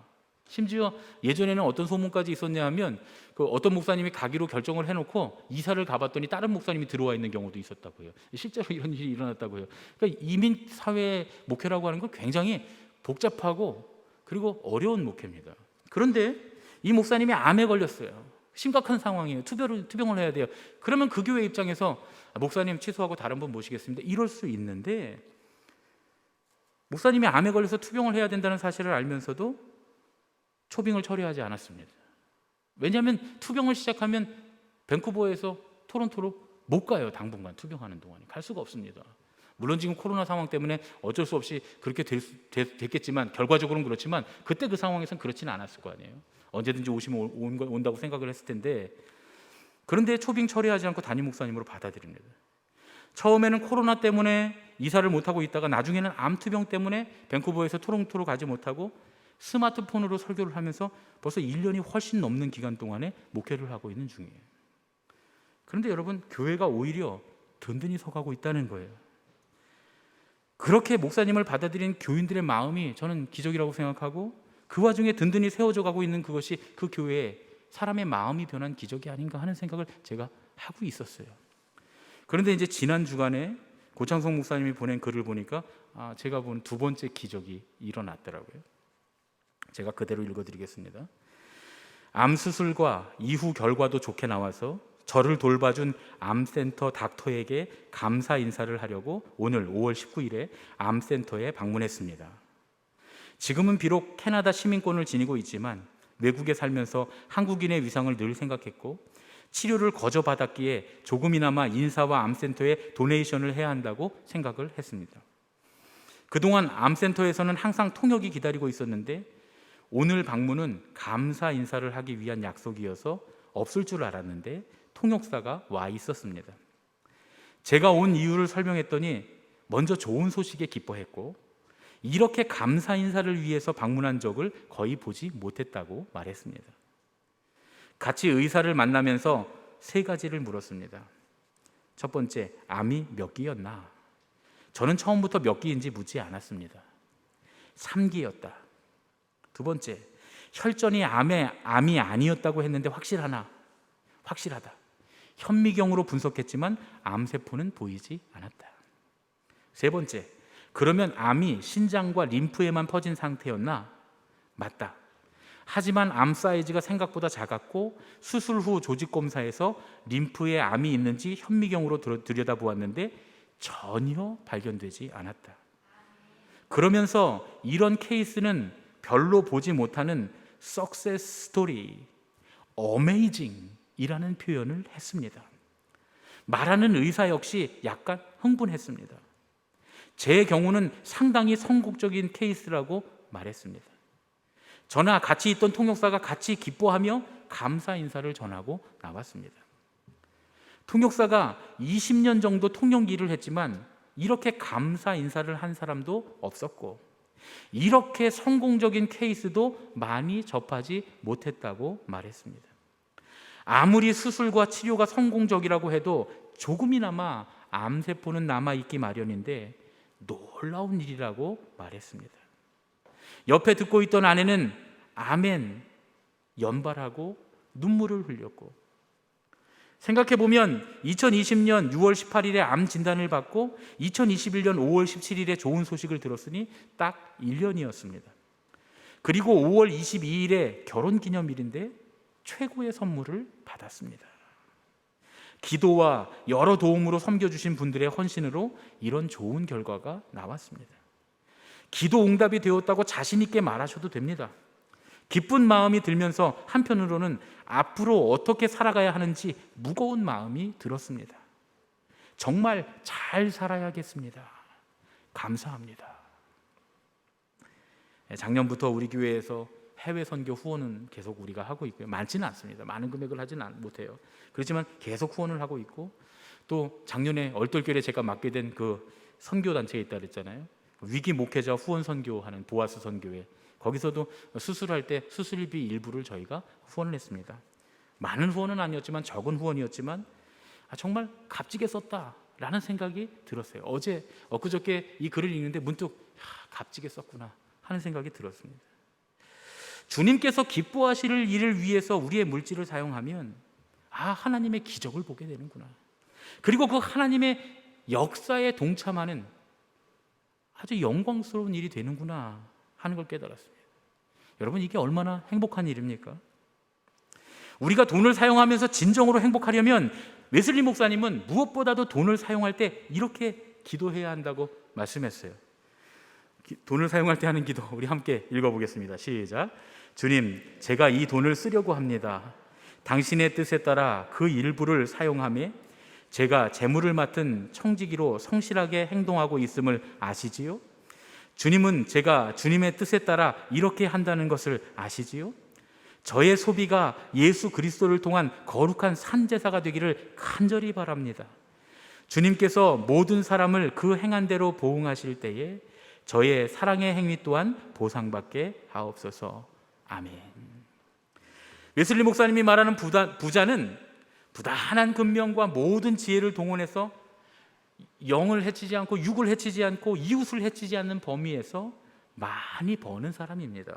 E: 심지어 예전에는 어떤 소문까지 있었냐 하면 그 어떤 목사님이 가기로 결정을 해놓고 이사를 가봤더니 다른 목사님이 들어와 있는 경우도 있었다고 해요. 실제로 이런 일이 일어났다고 해요. 그러니까 이민 사회 목회라고 하는 건 굉장히 복잡하고 그리고 어려운 목회입니다. 그런데 이 목사님이 암에 걸렸어요. 심각한 상황이에요. 투병을 해야 돼요. 그러면 그 교회 입장에서 목사님 취소하고 다른 분 모시겠습니다. 이럴 수 있는데 목사님이 암에 걸려서 투병을 해야 된다는 사실을 알면서도 초빙을 처리하지 않았습니다. 왜냐하면 투병을 시작하면 밴쿠버에서 토론토로 못 가요. 당분간 투병하는 동안에 갈 수가 없습니다. 물론 지금 코로나 상황 때문에 어쩔 수 없이 그렇게 됐겠지만 결과적으로는 그렇지만 그때 그 상황에서는 그렇지는 않았을 거 아니에요. 언제든지 오시면 온다고 생각을 했을 텐데 그런데 초빙 처리하지 않고 담임 목사님으로 받아들입니다. 처음에는 코로나 때문에 이사를 못하고 있다가 나중에는 암 투병 때문에 밴쿠버에서 토론토로 가지 못하고 스마트폰으로 설교를 하면서 벌써 1년이 훨씬 넘는 기간 동안에 목회를 하고 있는 중이에요. 그런데 여러분 교회가 오히려 든든히 서가고 있다는 거예요. 그렇게 목사님을 받아들인 교인들의 마음이 저는 기적이라고 생각하고, 그 와중에 든든히 세워져 가고 있는 그것이 그 교회에 사람의 마음이 변한 기적이 아닌가 하는 생각을 제가 하고 있었어요. 그런데 이제 지난 주간에 고창성 목사님이 보낸 글을 보니까 제가 본 두 번째 기적이 일어났더라고요. 제가 그대로 읽어드리겠습니다. 암 수술과 이후 결과도 좋게 나와서 저를 돌봐준 암센터 닥터에게 감사 인사를 하려고 오늘 5월 19일에 암센터에 방문했습니다. 지금은 비록 캐나다 시민권을 지니고 있지만 외국에 살면서 한국인의 위상을 늘 생각했고, 치료를 거저 받았기에 조금이나마 인사와 암센터에 도네이션을 해야 한다고 생각을 했습니다. 그동안 암센터에서는 항상 통역이 기다리고 있었는데 오늘 방문은 감사 인사를 하기 위한 약속이어서 없을 줄 알았는데 통역사가 와 있었습니다. 제가 온 이유를 설명했더니 먼저 좋은 소식에 기뻐했고, 이렇게 감사 인사를 위해서 방문한 적을 거의 보지 못했다고 말했습니다. 같이 의사를 만나면서 세 가지를 물었습니다. 첫 번째, 암이 몇 기였나? 저는 처음부터 몇 기인지 묻지 않았습니다. 3기였다. 두 번째, 혈전이 암이 아니었다고 했는데 확실하나? 확실하다. 현미경으로 분석했지만 암세포는 보이지 않았다. 세 번째, 그러면 암이 신장과 림프에만 퍼진 상태였나? 맞다. 하지만 암 사이즈가 생각보다 작았고 수술 후 조직 검사에서 림프에 암이 있는지 현미경으로 들여다보았는데 전혀 발견되지 않았다. 그러면서 이런 케이스는 별로 보지 못하는 success story, amazing 이라는 표현을 했습니다. 말하는 의사 역시 약간 흥분했습니다. 제 경우는 상당히 성공적인 케이스라고 말했습니다. 저나 같이 있던 통역사가 같이 기뻐하며 감사 인사를 전하고 나왔습니다. 통역사가 20년 정도 통역 일을 했지만 이렇게 감사 인사를 한 사람도 없었고, 이렇게 성공적인 케이스도 많이 접하지 못했다고 말했습니다. 아무리 수술과 치료가 성공적이라고 해도 조금이나마 암세포는 남아있기 마련인데 놀라운 일이라고 말했습니다. 옆에 듣고 있던 아내는 아멘 연발하고 눈물을 흘렸고, 생각해보면 2020년 6월 18일에 암 진단을 받고 2021년 5월 17일에 좋은 소식을 들었으니 딱 1년이었습니다. 그리고 5월 22일에 결혼기념일인데 최고의 선물을 받았습니다. 기도와 여러 도움으로 섬겨주신 분들의 헌신으로 이런 좋은 결과가 나왔습니다. 기도 응답이 되었다고 자신 있게 말하셔도 됩니다. 기쁜 마음이 들면서 한편으로는 앞으로 어떻게 살아가야 하는지 무거운 마음이 들었습니다. 정말 잘 살아야겠습니다. 감사합니다. 작년부터 우리 교회에서 해외 선교 후원은 계속 우리가 하고 있고요. 많지는 않습니다. 많은 금액을 하지는 못해요. 그렇지만 계속 후원을 하고 있고, 또 작년에 얼떨결에 제가 맡게 된 그 선교 단체에 있다 그랬잖아요. 위기 목회자 후원 선교하는 보아스 선교회, 거기서도 수술할 때 수술비 일부를 저희가 후원을 했습니다. 많은 후원은 아니었지만 적은 후원이었지만 정말 값지게 썼다라는 생각이 들었어요. 엊그저께 이 글을 읽는데 문득 값지게 썼구나 하는 생각이 들었습니다. 주님께서 기뻐하실 일을 위해서 우리의 물질을 사용하면 하나님의 기적을 보게 되는구나. 그리고 그 하나님의 역사에 동참하는 아주 영광스러운 일이 되는구나 하는 걸 깨달았습니다. 여러분, 이게 얼마나 행복한 일입니까? 우리가 돈을 사용하면서 진정으로 행복하려면 웨슬리 목사님은 무엇보다도 돈을 사용할 때 이렇게 기도해야 한다고 말씀했어요. 돈을 사용할 때 하는 기도 우리 함께 읽어보겠습니다. 시작. 주님, 제가 이 돈을 쓰려고 합니다. 당신의 뜻에 따라 그 일부를 사용하며 제가 재물을 맡은 청지기로 성실하게 행동하고 있음을 아시지요? 주님은 제가 주님의 뜻에 따라 이렇게 한다는 것을 아시지요? 저의 소비가 예수 그리스도를 통한 거룩한 산제사가 되기를 간절히 바랍니다. 주님께서 모든 사람을 그 행한 대로 보응하실 때에 저의 사랑의 행위 또한 보상받게 하옵소서. 아멘. 웨슬리 목사님이 말하는 부자는 부단한 근면과 모든 지혜를 동원해서 영을 해치지 않고 육을 해치지 않고 이웃을 해치지 않는 범위에서 많이 버는 사람입니다.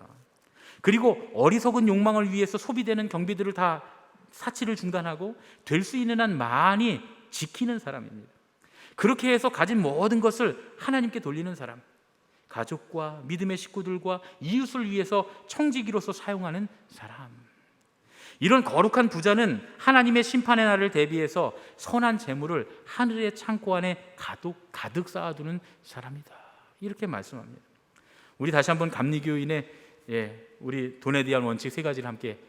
E: 그리고 어리석은 욕망을 위해서 소비되는 경비들을 다 사치를 중단하고 될 수 있는 한 많이 지키는 사람입니다. 그렇게 해서 가진 모든 것을 하나님께 돌리는 사람, 가족과 믿음의 식구들과 이웃을 위해서 청지기로서 사용하는 사람. 이런 거룩한 부자는 하나님의 심판의 날을 대비해서 선한 재물을 하늘의 창고 안에 가득 쌓아두는 사람이다. 이렇게 말씀합니다. 우리 다시 한번 감리교인의 우리 돈에 대한 원칙 3가지를 함께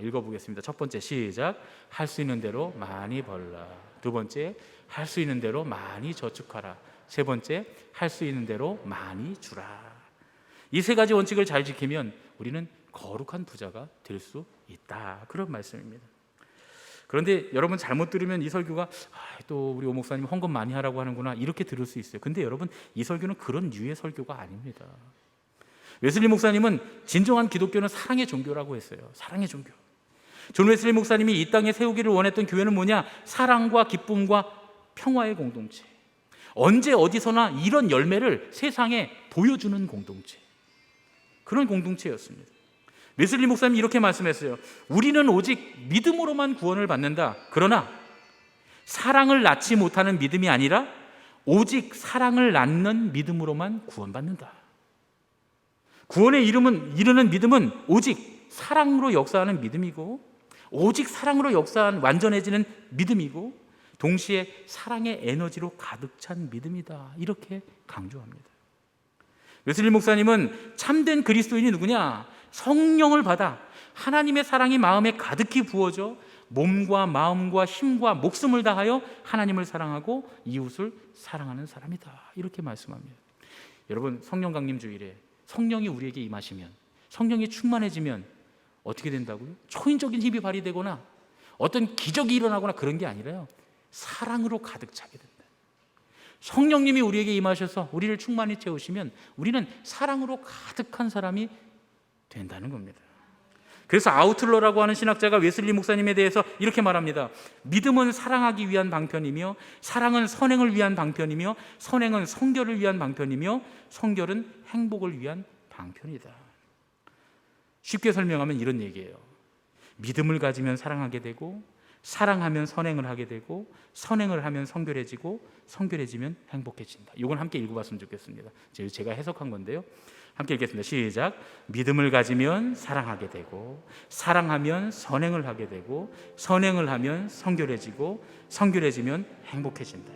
E: 읽어보겠습니다. 첫 번째, 시작. 할 수 있는 대로 많이 벌라. 두 번째, 할 수 있는 대로 많이 저축하라. 세 번째, 할 수 있는 대로 많이 주라. 이 3가지 원칙을 잘 지키면 우리는 거룩한 부자가 될 수 있다. 그런 말씀입니다. 그런데 여러분 잘못 들으면 이 설교가 또 우리 오 목사님 헌금 많이 하라고 하는구나 이렇게 들을 수 있어요. 근데 여러분 이 설교는 그런 류의 설교가 아닙니다. 웨슬리 목사님은 진정한 기독교는 사랑의 종교라고 했어요. 사랑의 종교. 존 웨슬리 목사님이 이 땅에 세우기를 원했던 교회는 뭐냐? 사랑과 기쁨과 평화의 공동체. 언제 어디서나 이런 열매를 세상에 보여주는 공동체. 그런 공동체였습니다. 웨슬리 목사님이 이렇게 말씀했어요. 우리는 오직 믿음으로만 구원을 받는다. 그러나 사랑을 낳지 못하는 믿음이 아니라 오직 사랑을 낳는 믿음으로만 구원받는다. 구원에 이르는 믿음은 오직 사랑으로 역사하는 믿음이고 오직 사랑으로 역사한 완전해지는 믿음이고 동시에 사랑의 에너지로 가득 찬 믿음이다. 이렇게 강조합니다. 웨슬리 목사님은 참된 그리스도인이 누구냐? 성령을 받아 하나님의 사랑이 마음에 가득히 부어져 몸과 마음과 힘과 목숨을 다하여 하나님을 사랑하고 이웃을 사랑하는 사람이다. 이렇게 말씀합니다. 여러분 성령 강림 주일에 성령이 우리에게 임하시면 성령이 충만해지면 어떻게 된다고요? 초인적인 힘이 발휘되거나 어떤 기적이 일어나거나 그런 게 아니라요. 사랑으로 가득 차게 된다. 성령님이 우리에게 임하셔서 우리를 충만히 채우시면 우리는 사랑으로 가득한 사람이 된다는 겁니다. 그래서 아우틀러라고 하는 신학자가 웨슬리 목사님에 대해서 이렇게 말합니다. 믿음은 사랑하기 위한 방편이며 사랑은 선행을 위한 방편이며 선행은 성결을 위한 방편이며 성결은 행복을 위한 방편이다. 쉽게 설명하면 이런 얘기예요. 믿음을 가지면 사랑하게 되고 사랑하면 선행을 하게 되고 선행을 하면 성결해지고 성결해지면 행복해진다. 이건 함께 읽어봤으면 좋겠습니다. 제가 해석한 건데요. 함께 읽겠습니다. 시작. 믿음을 가지면 사랑하게 되고 사랑하면 선행을 하게 되고 선행을 하면 성결해지고 성결해지면 행복해진다.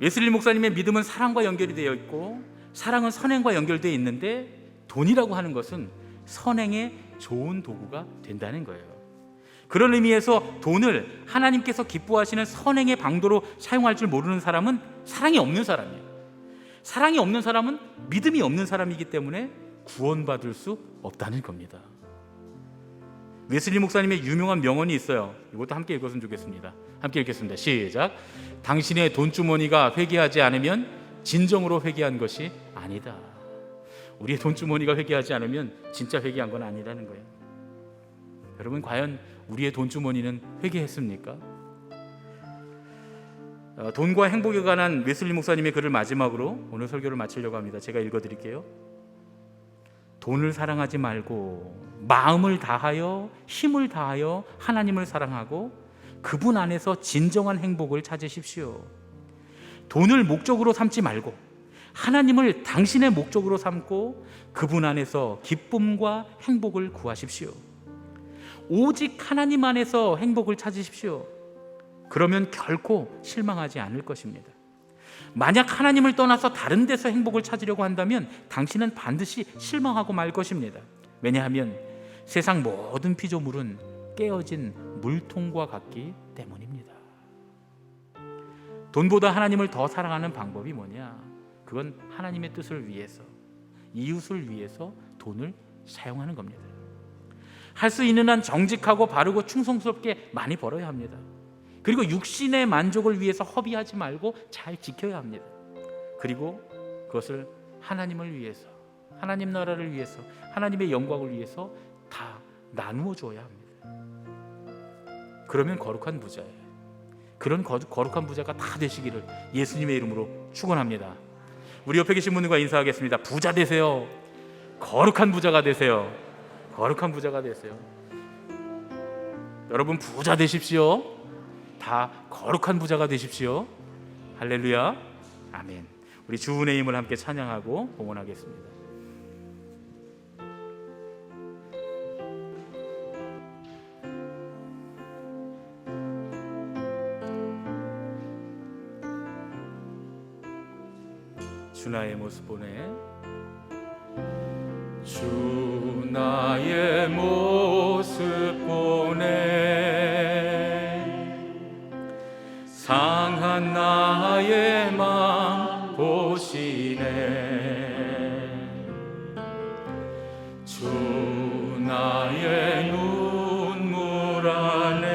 E: 웨슬리 목사님의 믿음은 사랑과 연결이 되어 있고 사랑은 선행과 연결되어 있는데 돈이라고 하는 것은 선행의 좋은 도구가 된다는 거예요. 그런 의미에서 돈을 하나님께서 기뻐하시는 선행의 방도로 사용할 줄 모르는 사람은 사랑이 없는 사람이에요. 사랑이 없는 사람은 믿음이 없는 사람이기 때문에 구원받을 수 없다는 겁니다. 웨슬리 목사님의 유명한 명언이 있어요. 이것도 함께 읽었으면 좋겠습니다. 함께 읽겠습니다. 시작. 당신의 돈주머니가 회개하지 않으면 진정으로 회개한 것이 아니다. 우리의 돈주머니가 회개하지 않으면 진짜 회개한 건 아니라는 거예요. 여러분 과연 우리의 돈주머니는 회개했습니까? 돈과 행복에 관한 웨슬리 목사님의 글을 마지막으로 오늘 설교를 마치려고 합니다. 제가 읽어드릴게요. 돈을 사랑하지 말고 마음을 다하여 힘을 다하여 하나님을 사랑하고 그분 안에서 진정한 행복을 찾으십시오. 돈을 목적으로 삼지 말고 하나님을 당신의 목적으로 삼고 그분 안에서 기쁨과 행복을 구하십시오. 오직 하나님 안에서 행복을 찾으십시오. 그러면 결코 실망하지 않을 것입니다. 만약 하나님을 떠나서 다른 데서 행복을 찾으려고 한다면 당신은 반드시 실망하고 말 것입니다. 왜냐하면 세상 모든 피조물은 깨어진 물통과 같기 때문입니다. 돈보다 하나님을 더 사랑하는 방법이 뭐냐? 그건 하나님의 뜻을 위해서, 이웃을 위해서 돈을 사용하는 겁니다. 할 수 있는 한 정직하고 바르고 충성스럽게 많이 벌어야 합니다. 그리고 육신의 만족을 위해서 허비하지 말고 잘 지켜야 합니다. 그리고 그것을 하나님을 위해서, 하나님 나라를 위해서, 하나님의 영광을 위해서 다 나누어 줘야 합니다. 그러면 거룩한 부자예요. 그런 거룩한 부자가 다 되시기를 예수님의 이름으로 축원합니다. 우리 옆에 계신 분들과 인사하겠습니다. 부자 되세요. 거룩한 부자가 되세요. 거룩한 부자가 되세요. 여러분 부자 되십시오. 다 거룩한 부자가 되십시오. 할렐루야. 아멘. 우리 주은의 힘을 함께 찬양하고 봉헌하겠습니다. 주 나의 모습 보내. 주 나의 모습 보내. 상한 나의 맘 보시네. 주 나의 눈물 안에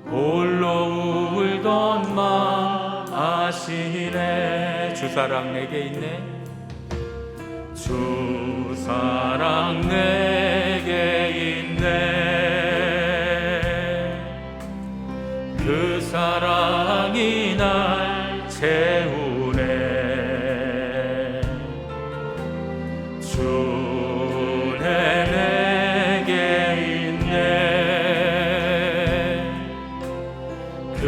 E: 홀로 울던 맘 아시네. 주 사랑 내게 있네. 주 사랑 내게 있네. 그 사랑이 날 채우네. 주네 내게 있네. 그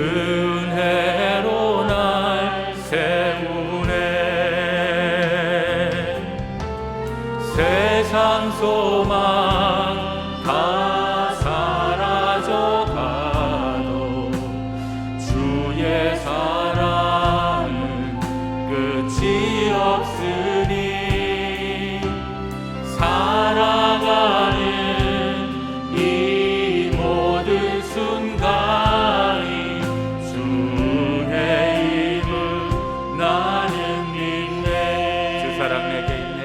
E: 은혜로 날 세우네. 세상 소망 다 사라져 가도 주의 사랑은 끝이 없으니 살아가는 이 모든 순간이 주의 힘을 나는 믿네. 주 사랑 내게 있네.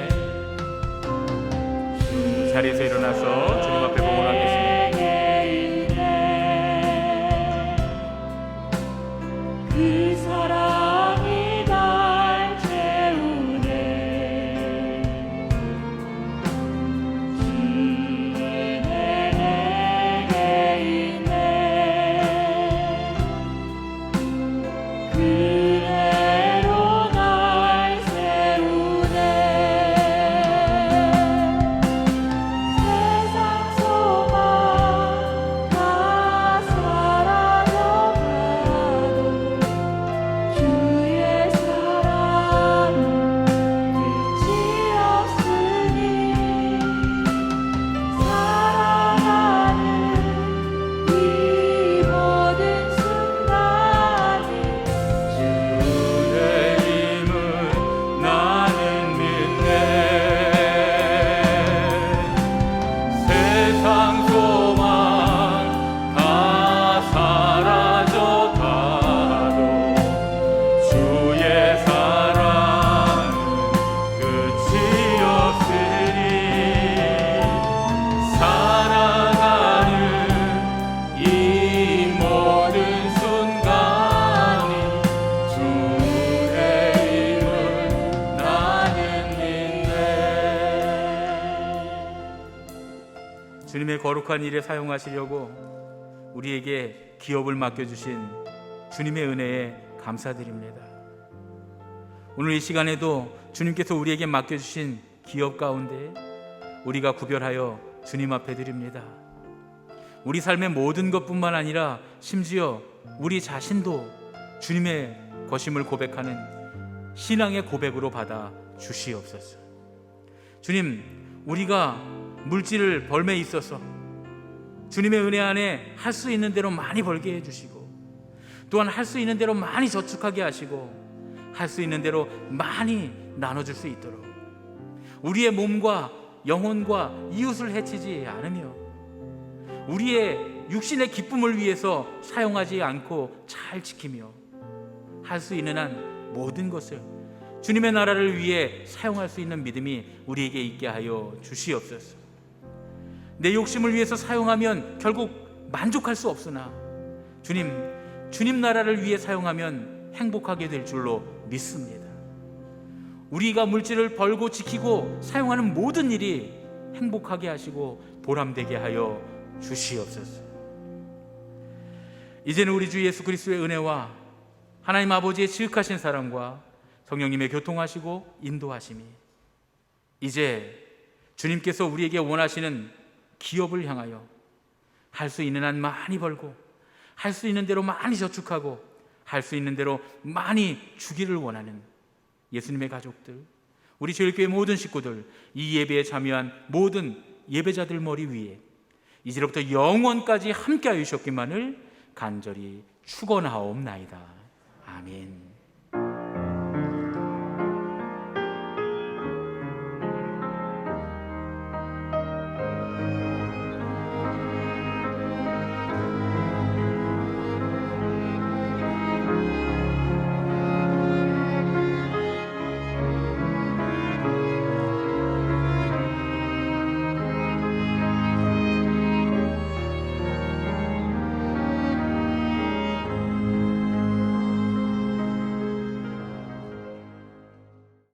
E: 자리에서 일어나서 주님 앞에 봉헌하겠습니다.
H: 그 사랑이 날 채우네. 주의 내게 있네. 그 은혜로 날 세우네. 세상 소망 다 사라져 가도 주의 사랑은 끝이 없으니 살아가는 이 모든 순간이
E: 주의 힘을 나는 믿네. 세상 소망 다 사라져 가도 주의 사랑은 끝이 없으니 살아가는 이 모든 순간이 주의 힘을 나는 믿네. 주님의 거룩한 일에 사용하시려고 우리에게 기업을 맡겨주신 주님의 은혜에 감사드립니다. 오늘 이 시간에도 주님께서 우리에게 맡겨주신 기업 가운데 우리가 구별하여 주님 앞에 드립니다. 우리 삶의 모든 것뿐만 아니라 심지어 우리 자신도 주님의 것임을 고백하는 신앙의 고백으로 받아 주시옵소서. 주님, 우리가 물질 벌매에 있어서 주님의 은혜 안에 할 수 있는 대로 많이 벌게 해주시고, 또한 할 수 있는 대로 많이 저축하게 하시고, 할 수 있는 대로 많이 나눠줄 수 있도록 우리의 몸과 영혼과 이웃을 해치지 않으며 우리의 육신의 기쁨을 위해서 사용하지 않고 잘 지키며 할 수 있는 한 모든 것을 주님의 나라를 위해 사용할 수 있는 믿음이 우리에게 있게 하여 주시옵소서. 내 욕심을 위해서 사용하면 결국 만족할 수 없으나 주님 나라를 위해 사용하면 행복하게 될 줄로 믿습니다. 우리가 물질을 벌고 지키고 사용하는 모든 일이 행복하게 하시고 보람되게 하여 주시옵소서. 이제는 우리 주 예수 그리스도의 은혜와 하나님 아버지의 지극하신 사랑과 성령님의 교통하시고 인도하심이 이제 주님께서 우리에게 원하시는 기업을 향하여 할 수 있는 한 많이 벌고 할 수 있는 대로 많이 저축하고 할 수 있는 대로 많이 주기를 원하는 예수님의 가족들, 우리 제일교회 모든 식구들, 이 예배에 참여한 모든 예배자들 머리 위에 이제로부터 영원까지 함께하여 주셨기만을 간절히 축원하옵나이다. 아멘.